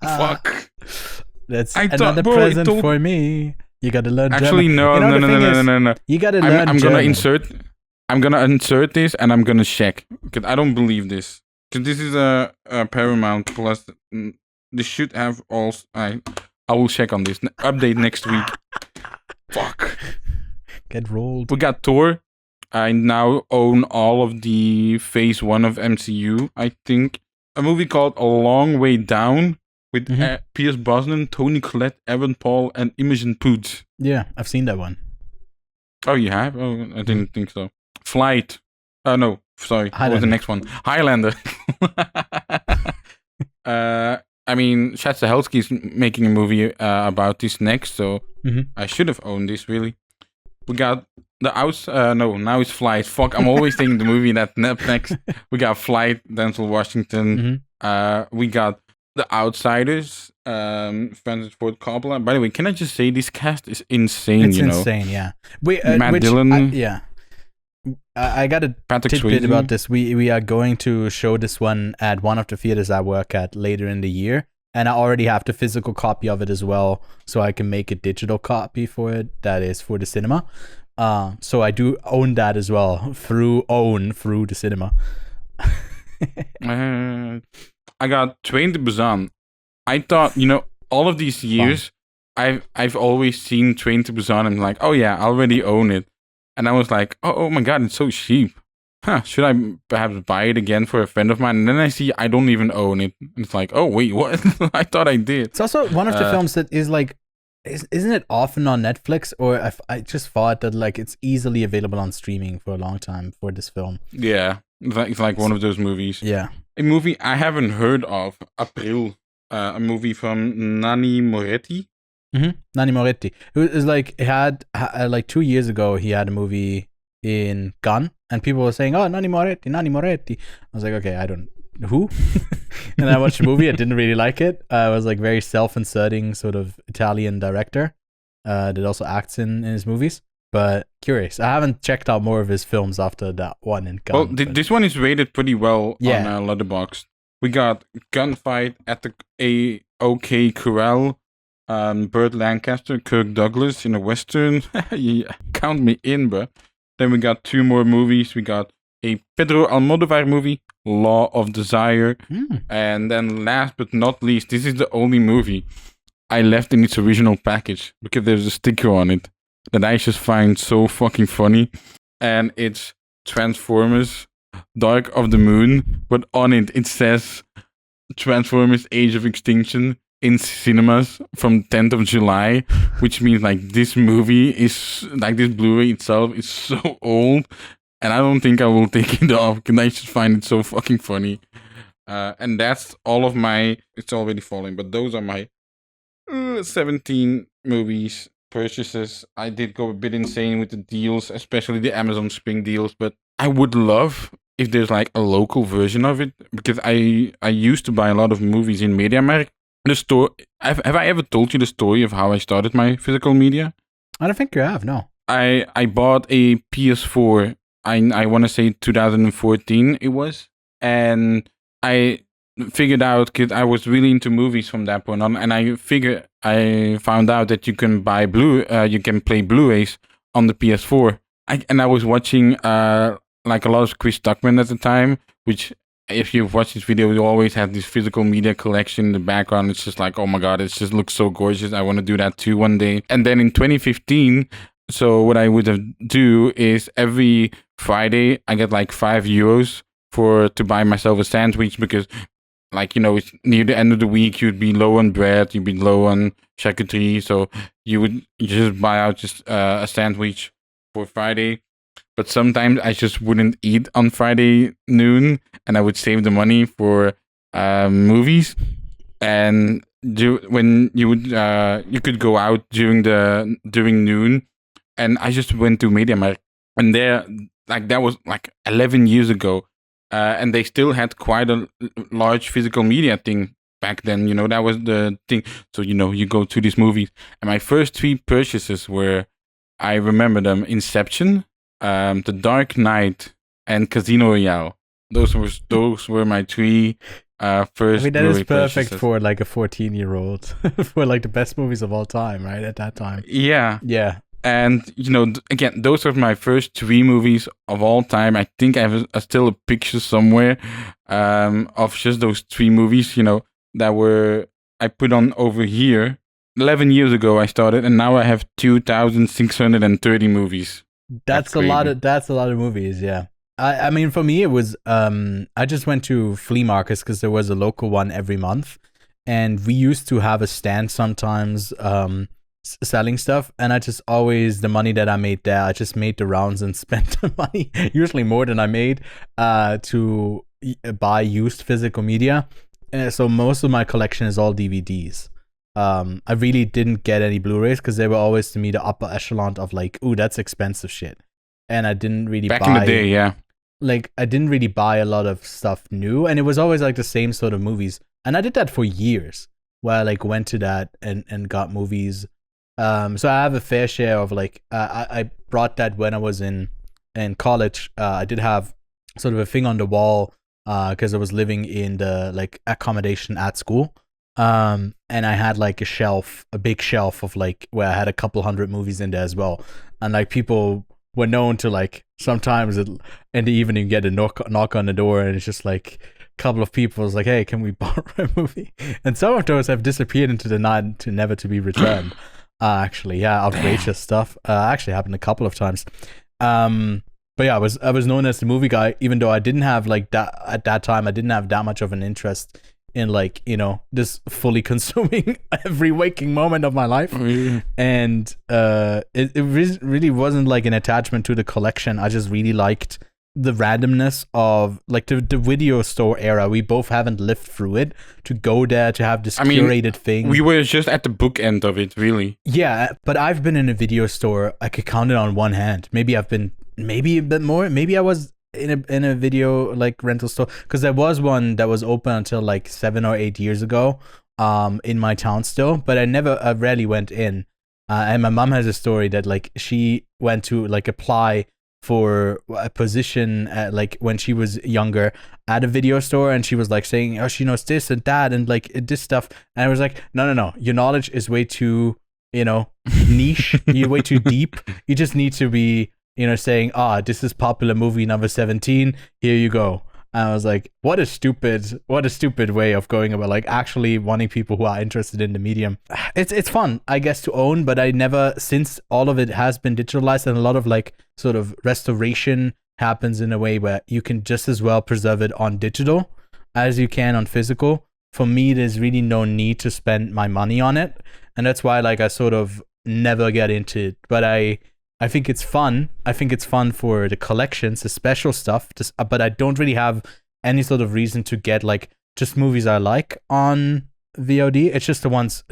Fuck. That's another present for me. You gotta learn Actually, German. No. You gotta learn I'm German. I'm gonna insert this and I'm gonna check. Because I don't believe this. Because this is a Paramount Plus. This should have all. I will check on this. Update next week. Fuck. Get rolled. We got Thor. I now own all of the Phase 1 of MCU, I think. A movie called A Long Way Down with Pierce Brosnan, Toni Collette, Aaron Paul, and Imogen Poots. Yeah, I've seen that one. Oh, you have? Oh, I didn't think so. Flight. No, sorry. What was the next one? Highlander. I mean, Chad Stahelski is making a movie about this next, so I should have owned this, really. We got now it's Flight. Fuck, I'm always thinking the movie that next. We got Flight, Denzel Washington. We got The Outsiders, Francis Ford Coppola. By the way, can I just say this cast is insane, It's insane, yeah. Matt Dillon. I got a Patrick tidbit Swayze. about this. We are going to show this one at one of the theaters I work at later in the year. And I already have the physical copy of it as well, so I can make a digital copy for it that is for the cinema. So I do own that as well through the cinema. I got Train to Busan. I thought, all of these years, I've always seen Train to Busan and like, oh yeah, I already own it. And I was like, oh my god, it's so cheap. Should I perhaps buy it again for a friend of mine? And then I see I don't even own it. It's like, oh wait, what? I thought I did. It's also one of the films that is like, isn't it often on Netflix? Or I just thought that like it's easily available on streaming for a long time for this film. Yeah, it's like one of those movies. Yeah. A movie I haven't heard of, April, a movie from Nanni Moretti. Nanni Moretti. It was like it had like 2 years ago. He had a movie in Cannes, and people were saying, "Oh, Nanni Moretti, Nanni Moretti." I was like, "Okay, I don't who." And I watched the movie. I didn't really like it. It was like very self-inserting sort of Italian director that also acts in his movies. But curious. I haven't checked out more of his films after that one in Cannes. Well, this one is rated pretty well Yeah. on Letterboxd. We got Gunfight at the A.O.K. Corral, Burt Lancaster, Kirk Douglas in a Western. Yeah, count me in, bro. Then we got 2 more movies. We got a Pedro Almodovar movie, Law of Desire. And then last but not least, this is the only movie I left in its original package because there's a sticker on it that I just find so fucking funny. And it's Transformers Dark of the Moon, but on it says Transformers Age of Extinction in cinemas from 10th of July, which means like this movie is like this Blu-ray itself is so old, and I don't think I will take it off because I just find it so fucking funny. And that's all of my. It's already falling, but those are my 17 movies purchases. I did go a bit insane with the deals, especially the Amazon Spring deals, but I would love if there's like a local version of it, because I used to buy a lot of movies in MediaMarkt. The store. Have I ever told you the story of how I started my physical media? I don't think you have. No. I bought a PS4. I want to say 2014 it was, and I figured out because I was really into movies from that point on, and I found out that you can buy you can play Blu-rays on the PS4. I was watching like a lot of Chris Tuckman at the time, which if you've watched this video, you always have this physical media collection in the background. It's just like, oh my god, it just looks so gorgeous. I want to do that too one day. And then in 2015, so what I would do is every Friday I get like €5 to buy myself a sandwich, because like, you know, it's near the end of the week, you'd be low on bread, you'd be low on charcuterie, so you just buy out just a sandwich for Friday. But sometimes I just wouldn't eat on Friday noon, and I would save the money for movies. And when you could go out during noon, and I just went to MediaMarkt, and there, like, that was like 11 years ago, and they still had quite a large physical media thing back then. You know, that was the thing. So, you know, you go to these movies, and my first 3 purchases were, I remember them: Inception, The Dark Knight, and Casino Royale. Those were my 3 first. I mean, that is perfect purchases. for like a 14-year-old for like the best movies of all time, right? At that time. Yeah. Yeah. And, you know, again, those are my first 3 movies of all time. I think I have still a picture somewhere of just those 3 movies, you know, that were I put on over here. 11 years ago I started, and now I have 2,630 movies. That's a lot of movies, yeah. I mean, for me, it was I just went to flea markets because there was a local one every month, and we used to have a stand sometimes selling stuff, and I just always, the money that I made there, I just made the rounds and spent the money, usually more than I made, to buy used physical media. So most of my collection is all DVDs. I really didn't get any Blu-rays because they were always, to me, the upper echelon of like, ooh, that's expensive shit. And I didn't really back in the day, yeah. Like, I didn't really buy a lot of stuff new, and it was always like the same sort of movies. And I did that for years, where I like went to that and got movies. So I have a fair share of like, I brought that when I was in college. I did have sort of a thing on the wall because I was living in the like accommodation at school. And I had like a big shelf of like, where I had a couple hundred movies in there as well. And like, people were known to like, sometimes in the evening get a knock on the door, and it's just like a couple of people was like, hey, can we borrow a movie? And some of those have disappeared into the night to never to be returned. Actually, yeah, outrageous stuff. Actually happened a couple of times. But yeah, I was known as the movie guy, even though I didn't have like that at that time. I didn't have that much of an interest in like, you know, this fully consuming every waking moment of my life. And it really wasn't like an attachment to the collection. I just really liked the randomness of like the video store era. We both haven't lived through it to go there to have this curated thing. We were just at the book end of it, really. Yeah, but I've been in a video store. I could count it on one hand. Maybe I've been maybe a bit more. Maybe I was in a video like rental store, because there was one that was open until like 7 or 8 years ago in my town still, but I rarely went in. And my mom has a story that like she went to like apply for a position at, like when she was younger at a video store, and she was like saying, oh, she knows this and that and like this stuff, and I was like, no, your knowledge is way too, niche. You're way too deep. You just need to be, saying, this is popular movie number 17, here you go. And I was like, what a stupid way of going about like actually wanting people who are interested in the medium. It's fun, I guess, to own, but I never, since all of it has been digitalized and a lot of like sort of restoration happens in a way where you can just as well preserve it on digital as you can on physical. For me, there's really no need to spend my money on it. And that's why like I sort of never get into it. But I think it's fun. I think it's fun for the collections, the special stuff. But I don't really have any sort of reason to get like just movies I like on VOD. It's just the ones,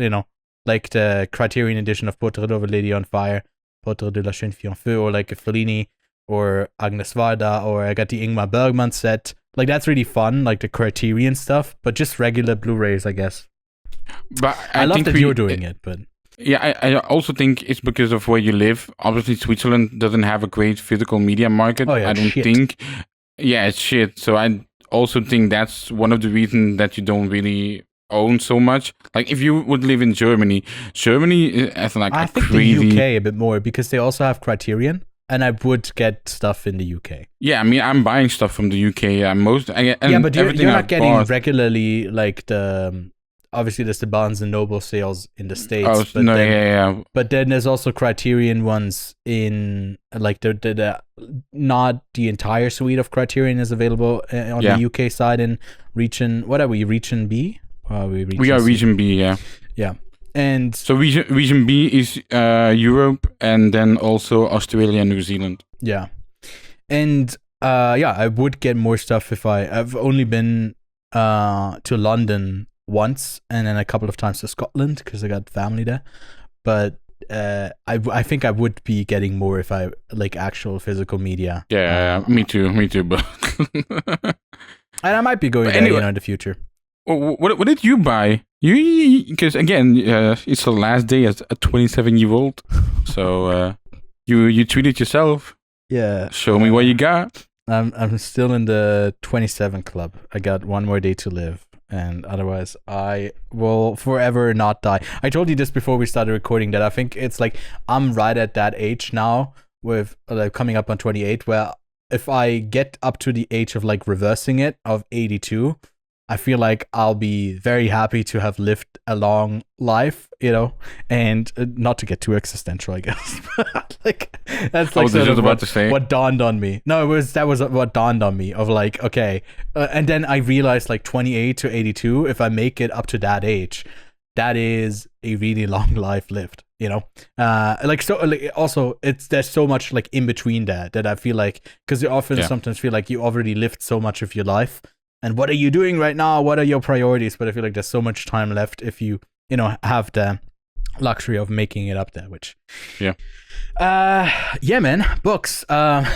like the Criterion edition of Portrait of a Lady on Fire, Portrait de la Jeune Fille en Feu, or like a Fellini or Agnes Varda, or I got the Ingmar Bergman set. Like that's really fun, like the Criterion stuff, but just regular Blu-rays, I guess. But I love that you're doing it, but... Yeah, I also think it's because of where you live. Obviously, Switzerland doesn't have a great physical media market. Oh, yeah, I don't think. Yeah, it's shit. So I also think that's one of the reasons that you don't really own so much. Like if you would live in Germany has like I think crazy... the UK a bit more, because they also have Criterion, and I would get stuff in the UK. Yeah, I mean, I'm buying stuff from the UK. But you're not getting regularly like the... Obviously, there's the Barnes and Noble sales in the States. But then there's also Criterion ones in like the not the entire suite of Criterion is available on the UK side in region. What are we? Region B? We are Region B. Yeah. Yeah. And so region B is Europe, and then also Australia and New Zealand. Yeah. And I would get more stuff if I've only been to London once, and then a couple of times to Scotland because I got family there. But I think I would be getting more if I like actual physical media. Yeah, me too. But and I might be going there, in the future. What did you buy? You because again, it's the last day as a 27-year-old, so you treated yourself. Yeah. Show me what you got. I'm still in the 27 club. I got one more day to live. And otherwise, I will forever not die. I told you this before we started recording, that I think it's like I'm right at that age now, with coming up on 28, where if I get up to the age of like reversing it of 82, I feel like I'll be very happy to have lived a long life, and not to get too existential, I guess. Like that's like sort of what dawned on me. No, that was what dawned on me of like, okay, and then I realized like 28 to 82, if I make it up to that age, that is a really long life lived. Also there's so much like in between that I feel like, because you often sometimes feel like you already lived so much of your life. And what are you doing right now? What are your priorities? But I feel like there's so much time left if you, have the luxury of making it up there, which... Yeah. Man, books. And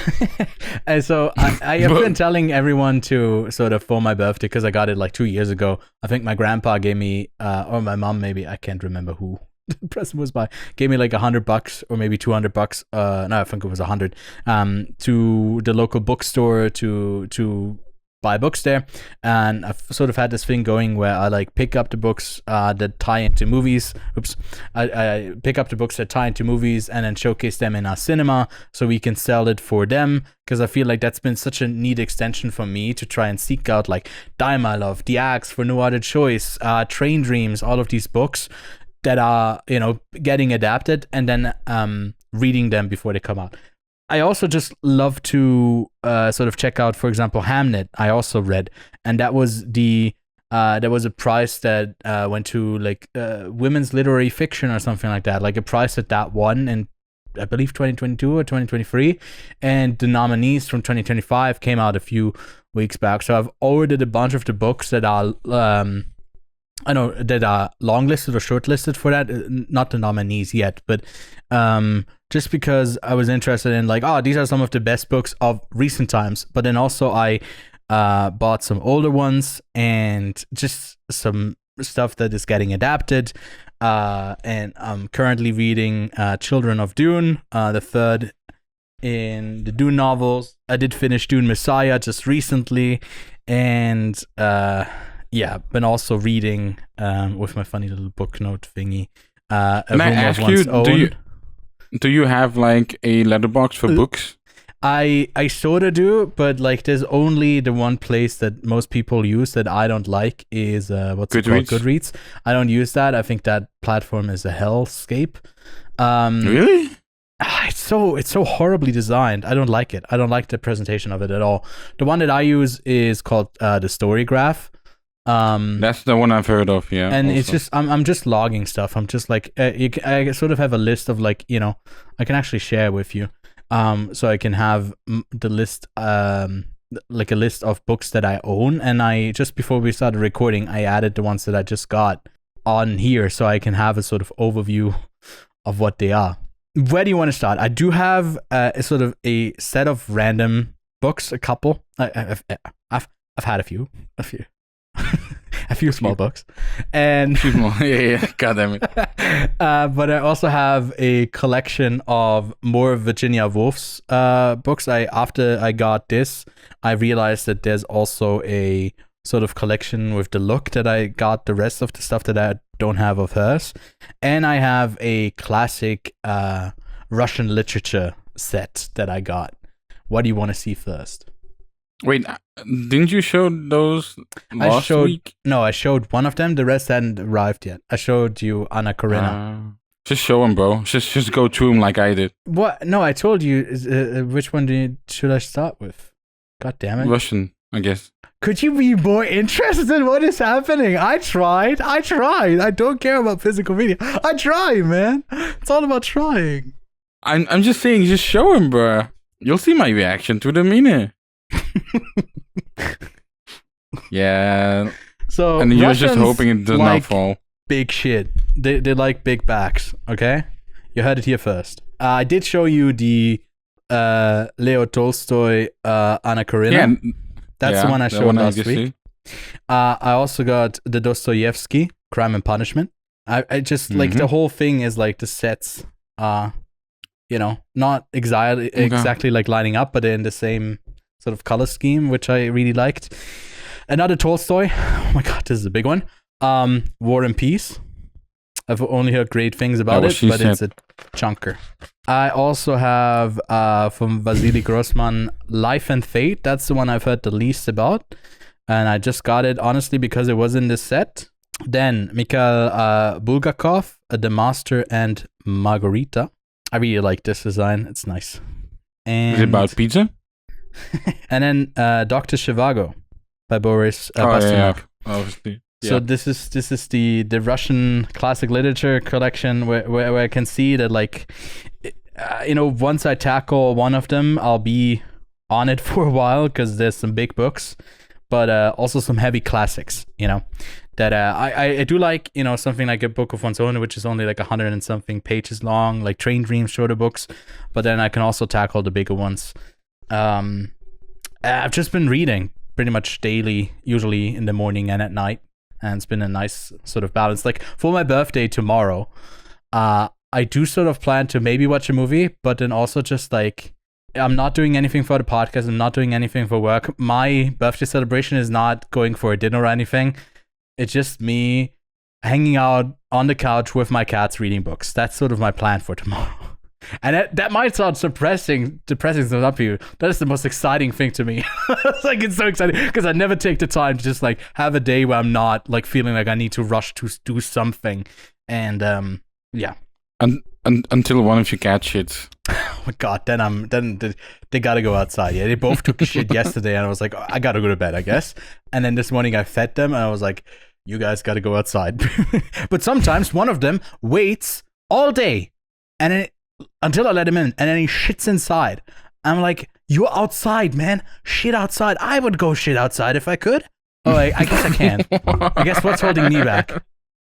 so I have been telling everyone to sort of, for my birthday, because I got it like 2 years ago. I think my grandpa gave me, or my mom maybe, I can't remember who the present was by, gave me like $100 or maybe $200. No, I think it was 100. To the local bookstore to buy books there, and I've sort of had this thing going where I like pick up the books that tie into movies. I pick up the books that tie into movies and then showcase them in our cinema so we can sell it for them, because I feel like that's been such a neat extension for me to try and seek out like Die My Love, The Axe, For No Other Choice, Train Dreams, all of these books that are getting adapted, and then reading them before they come out. I also just love to sort of check out, for example, Hamnet. I also read, and that was there was a prize that went to like women's literary fiction or something like that, like a prize that won in I believe 2022 or 2023, and the nominees from 2025 came out a few weeks back. So I've ordered a bunch of the books that are I know that are longlisted or shortlisted for that. Not the nominees yet, but just because I was interested in like, these are some of the best books of recent times. But then also I bought some older ones and just some stuff that is getting adapted. And I'm currently reading Children of Dune, the third in the Dune novels. I did finish Dune Messiah just recently, and been also reading with my funny little book note thingy. Can I ask you, do you have like a letterbox for books? I sort of do, but like there's only the one place that most people use that I don't like is what's it called? Goodreads. I don't use that. I think that platform is a hellscape. Really? It's so horribly designed. I don't like it. I don't like the presentation of it at all. The one that I use is called the Story Graph. That's the one I've heard of, yeah. And also. it's just I'm just logging stuff. I'm just like I sort of have a list of like, I can actually share with you. So I can have the list, like a list of books that I own. And I just before we started recording, I added the ones that I just got on here, so I can have a sort of overview of what they are. Where do you want to start? I do have a sort of a set of random books, a couple. I've had a few. A few small books, and God damn it. But I also have a collection of more Virginia Woolf's books. After I got this, I realized that there's also a sort of collection with the look that I got the rest of the stuff that I don't have of hers, and I have a classic Russian literature set that I got. What do you want to see first? Wait, didn't you show those last week? No, I showed one of them. The rest hadn't arrived yet. I showed you Anna Karenina. Just show them, bro. Just go through them like I did. What? No, I told you. Which one should I start with? God damn it. Russian, I guess. Could you be more interested in what is happening? I tried. I don't care about physical media. I try, man. It's all about trying. I'm just saying, just show him, bro. You'll see my reaction to the mine. Yeah. So and you're Russians just hoping it does not fall. Big shit. They like big backs. Okay, you heard it here first. I did show you the Leo Tolstoy Anna Karenina. Yeah, that's the one I showed last week. I also got the Dostoevsky Crime and Punishment. I just like the whole thing is like the sets not exactly like lining up, but in the same sort of color scheme, which I really liked. Another Tolstoy. Oh my god, this is a big one. War and Peace. I've only heard great things about it, but it's a chunker. I also have from Vasily Grossman, Life and Fate. That's the one I've heard the least about, and I just got it honestly because it was in this set. Then Mikhail Bulgakov, The Master and Margarita. I really like this design. It's nice. And is it about pizza? And then Dr. Zhivago by Boris Pasternak. Obviously. Yeah. So this is the Russian classic literature collection where I can see that like once I tackle one of them, I'll be on it for a while because there's some big books, but also some heavy classics. That I do like, something like A Book of One's Own, which is only like 100 and something pages long, like Train Dreams shorter books. But then I can also tackle the bigger ones. I've just been reading pretty much daily, usually in the morning and at night, and it's been a nice sort of balance. Like for my birthday tomorrow, I do sort of plan to maybe watch a movie, but then also just like I'm not doing anything for the podcast. I'm not doing anything for work. My birthday celebration is not going for a dinner or anything. It's just me hanging out on the couch with my cats reading books. That's sort of my plan for tomorrow. And that might sound depressing to some people. That is the most exciting thing to me. It's so exciting because I never take the time to just like have a day where I'm not like feeling like I need to rush to do something. And yeah. Until one of your cats shits. Oh my god! Then they gotta go outside. Yeah, they both took shit yesterday, and I was like, oh, I gotta go to bed, I guess. And then this morning I fed them, and I was like, you guys gotta go outside. But sometimes one of them waits all day, and until I let him in, and then he shits inside. I'm like, you're outside, man. Shit outside. I would go shit outside if I could. Oh, I guess I can. I guess what's holding me back?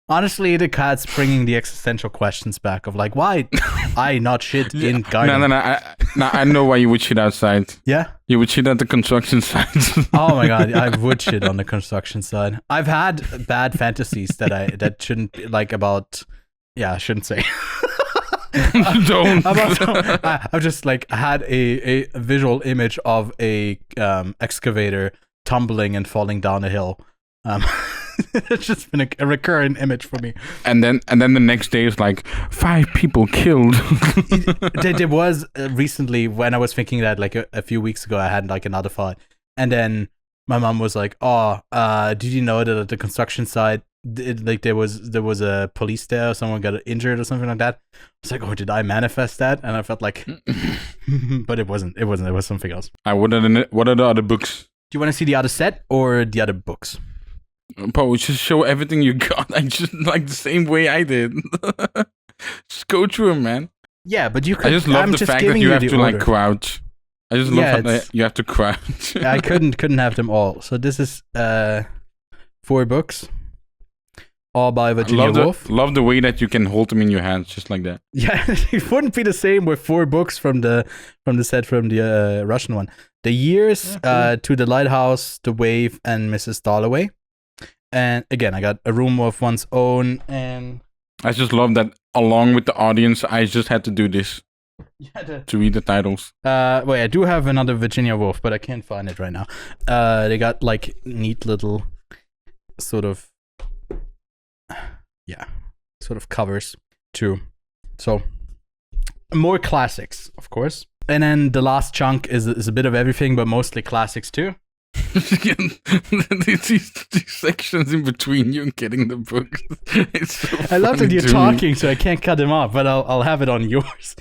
Honestly, the cat's bringing the existential questions back of like, why I not shit in garden? No. I know why you would shit outside. Yeah? You would shit at the construction site. Oh my god, I would shit on the construction side. I've had bad fantasies that shouldn't be like about. Yeah, I shouldn't say. Don't. I've just like had a visual image of a excavator tumbling and falling down a hill. It's just been a recurring image for me. And then the next day is like 5 people killed. There was recently when I was thinking that like a few weeks ago I had like another thought, and then my mom was like, "Oh, did you know that at the construction site, like there was a police there, or someone got injured or something like that?" I was like, "Oh, did I manifest that?" And I felt like, but it wasn't. It was something else. What are the other books? Do you want to see the other set or the other books? Bro, just show everything you got. I just like the same way I did. Just go through them, man. Yeah, but you could. I just love the fact that you have to like crouch. I just love that you have to crouch. I couldn't have them all. So this is 4 books, all by Virginia Woolf. Love the way that you can hold them in your hands just like that. Yeah, it wouldn't be the same with 4 books from the set from the Russian one. The Years, To the Lighthouse, The Wave, and Mrs. Dalloway. And again, I got A Room of One's Own, and I just love that along with the audience, I just had to do this to read the titles. Wait, I do have another Virginia Woolf, but I can't find it right now. They got like neat little sort of covers too. So more classics, of course. And then the last chunk is a bit of everything, but mostly classics too. these sections in between you and getting the books. It's so I love that you're talking, so I can't cut them off, but I'll have it on yours.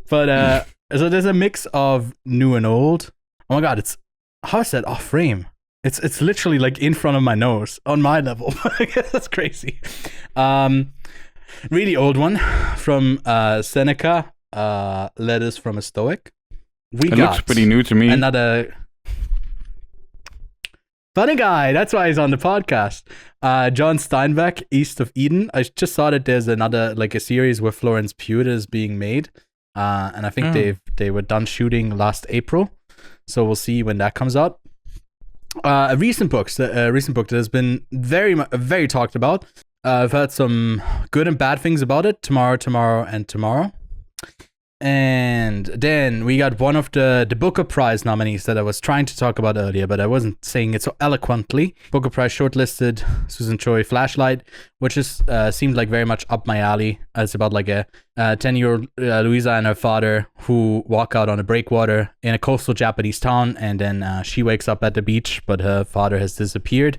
But so there's a mix of new and old. Oh my god, how is that off frame? It's literally like in front of my nose on my level. I guess that's crazy. Really old one from Seneca, Letters from a Stoic. It looks pretty new to me. Another funny guy. That's why he's on the podcast. John Steinbeck, East of Eden. I just saw that there's another like a series where Florence Pugh is being made, and I think they were done shooting last April. So we'll see when that comes out. A recent book that has been very talked about. I've heard some good and bad things about it. Tomorrow, and Tomorrow. And then we got one of the Booker Prize nominees that I was trying to talk about earlier, but I wasn't saying it so eloquently. Booker Prize shortlisted, Susan Choi, Flashlight, which is seemed like very much up my alley. It's about like a 10-year-old Louisa and her father who walk out on a breakwater in a coastal Japanese town, and then she wakes up at the beach, but her father has disappeared,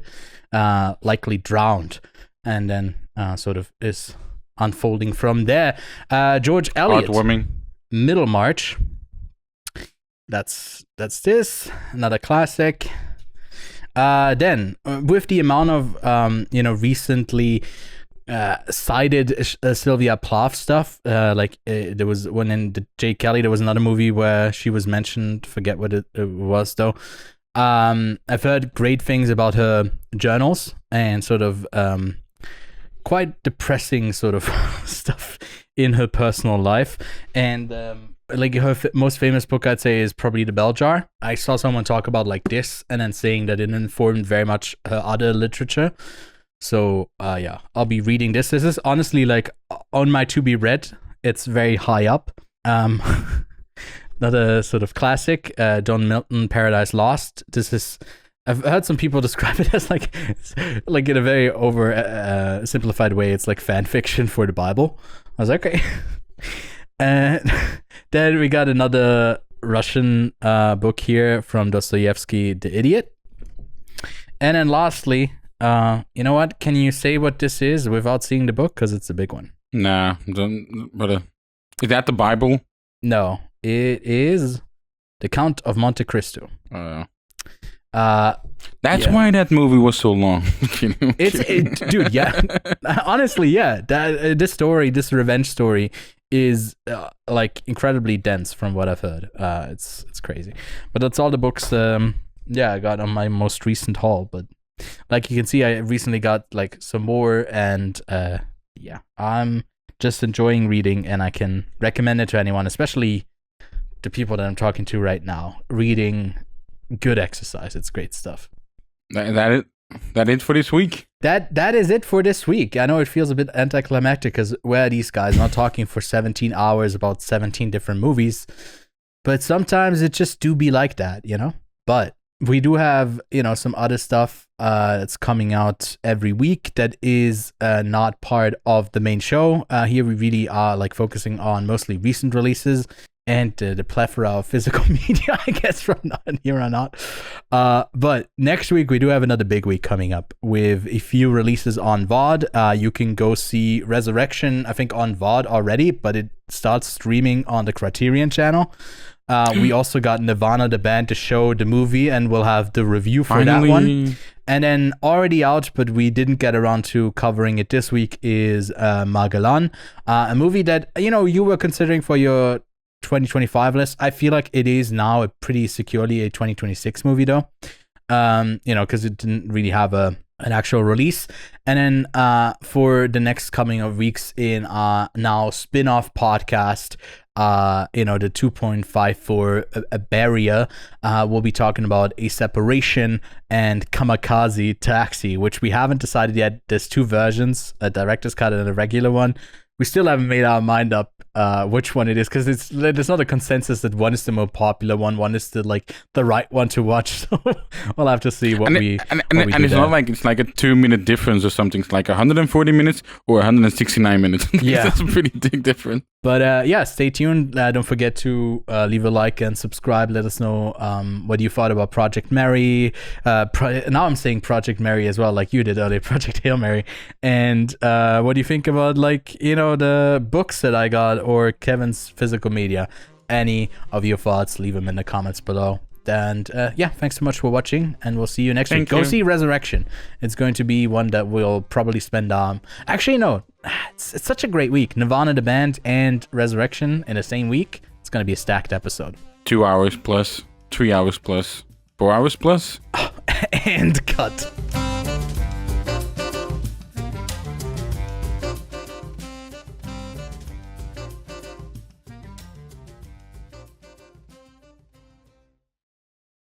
likely drowned, and then sort of is unfolding from there. George Eliot. Heartwarming. Middlemarch. That's this. Another classic. Then with the amount of recently cited Sylvia Plath stuff, there was one in the J. Kelly. There was another movie where she was mentioned. Forget what it was though. I've heard great things about her journals and sort of quite depressing sort of stuff in her personal life. And like her most famous book, I'd say, is probably The Bell Jar. I saw someone talk about like this and then saying that it informed very much her other literature. So yeah, I'll be reading this. This is honestly like on my to be read. It's very high up. Another sort of classic, John Milton, Paradise Lost. This is, I've heard some people describe it as like in a very over simplified way. It's like fan fiction for the Bible. I was like, okay. And then we got another Russian book here from Dostoevsky, The Idiot. And then lastly, you know what? Can you say what this is without seeing the book? Because it's a big one. Nah, brother. Is that the Bible? No, it is The Count of Monte Cristo. That's why that movie was so long. Dude, yeah. Honestly, yeah. This revenge story is like incredibly dense from what I've heard. It's crazy. But that's all the books I got on my most recent haul. But like you can see, I recently got like some more, and I'm just enjoying reading, and I can recommend it to anyone, especially the people that I'm talking to right now. Reading, good exercise. It's great stuff. That it for this week. That is it for this week. I know it feels a bit anticlimactic because where are these guys not talking for 17 hours about 17 different movies? But sometimes it just do be like that, you know? But we do have, some other stuff that's coming out every week that is not part of the main show. Here we really are like focusing on mostly recent releases and the plethora of physical media, I guess, from here on out. But next week, we do have another big week coming up with a few releases on VOD. You can go see Resurrection, I think, on VOD already, but it starts streaming on the Criterion channel. We also got Nirvana, the band, to show the movie, and we'll have the review for that one. And then already out, but we didn't get around to covering it this week, is Magellan, a movie that, you were considering for your 2025 list. I feel like it is now a pretty securely a 2026 movie though, because it didn't really have an actual release. And then for the next coming of weeks in now spin-off podcast, the 2.54 a barrier, we'll be talking about A Separation and Kamikaze Taxi, which we haven't decided yet. There's two versions, a director's cut and a regular one. We still haven't made our mind up which one it is, because there's not a consensus that one is the more popular one is the right one to watch. So we'll have to see what we do. It's not like it's like a 2-minute difference or something. It's like 140 minutes or 169 minutes. Yeah, that's a pretty big difference. But stay tuned. Don't forget to leave a like and subscribe. Let us know what you thought about Project Mary. Now I'm saying Project Mary as well, like you did earlier, Project Hail Mary. And what do you think about the books that I got or Kevin's physical media? Any of your thoughts, leave them in the comments below. And thanks so much for watching, and we'll see you next week. Go see Resurrection. It's going to be one that we'll probably spend actually no, it's such a great week. Nirvana the band and Resurrection in the same week. It's going to be a stacked episode. 2 hours plus, 3 hours plus, 4 hours plus. And cut.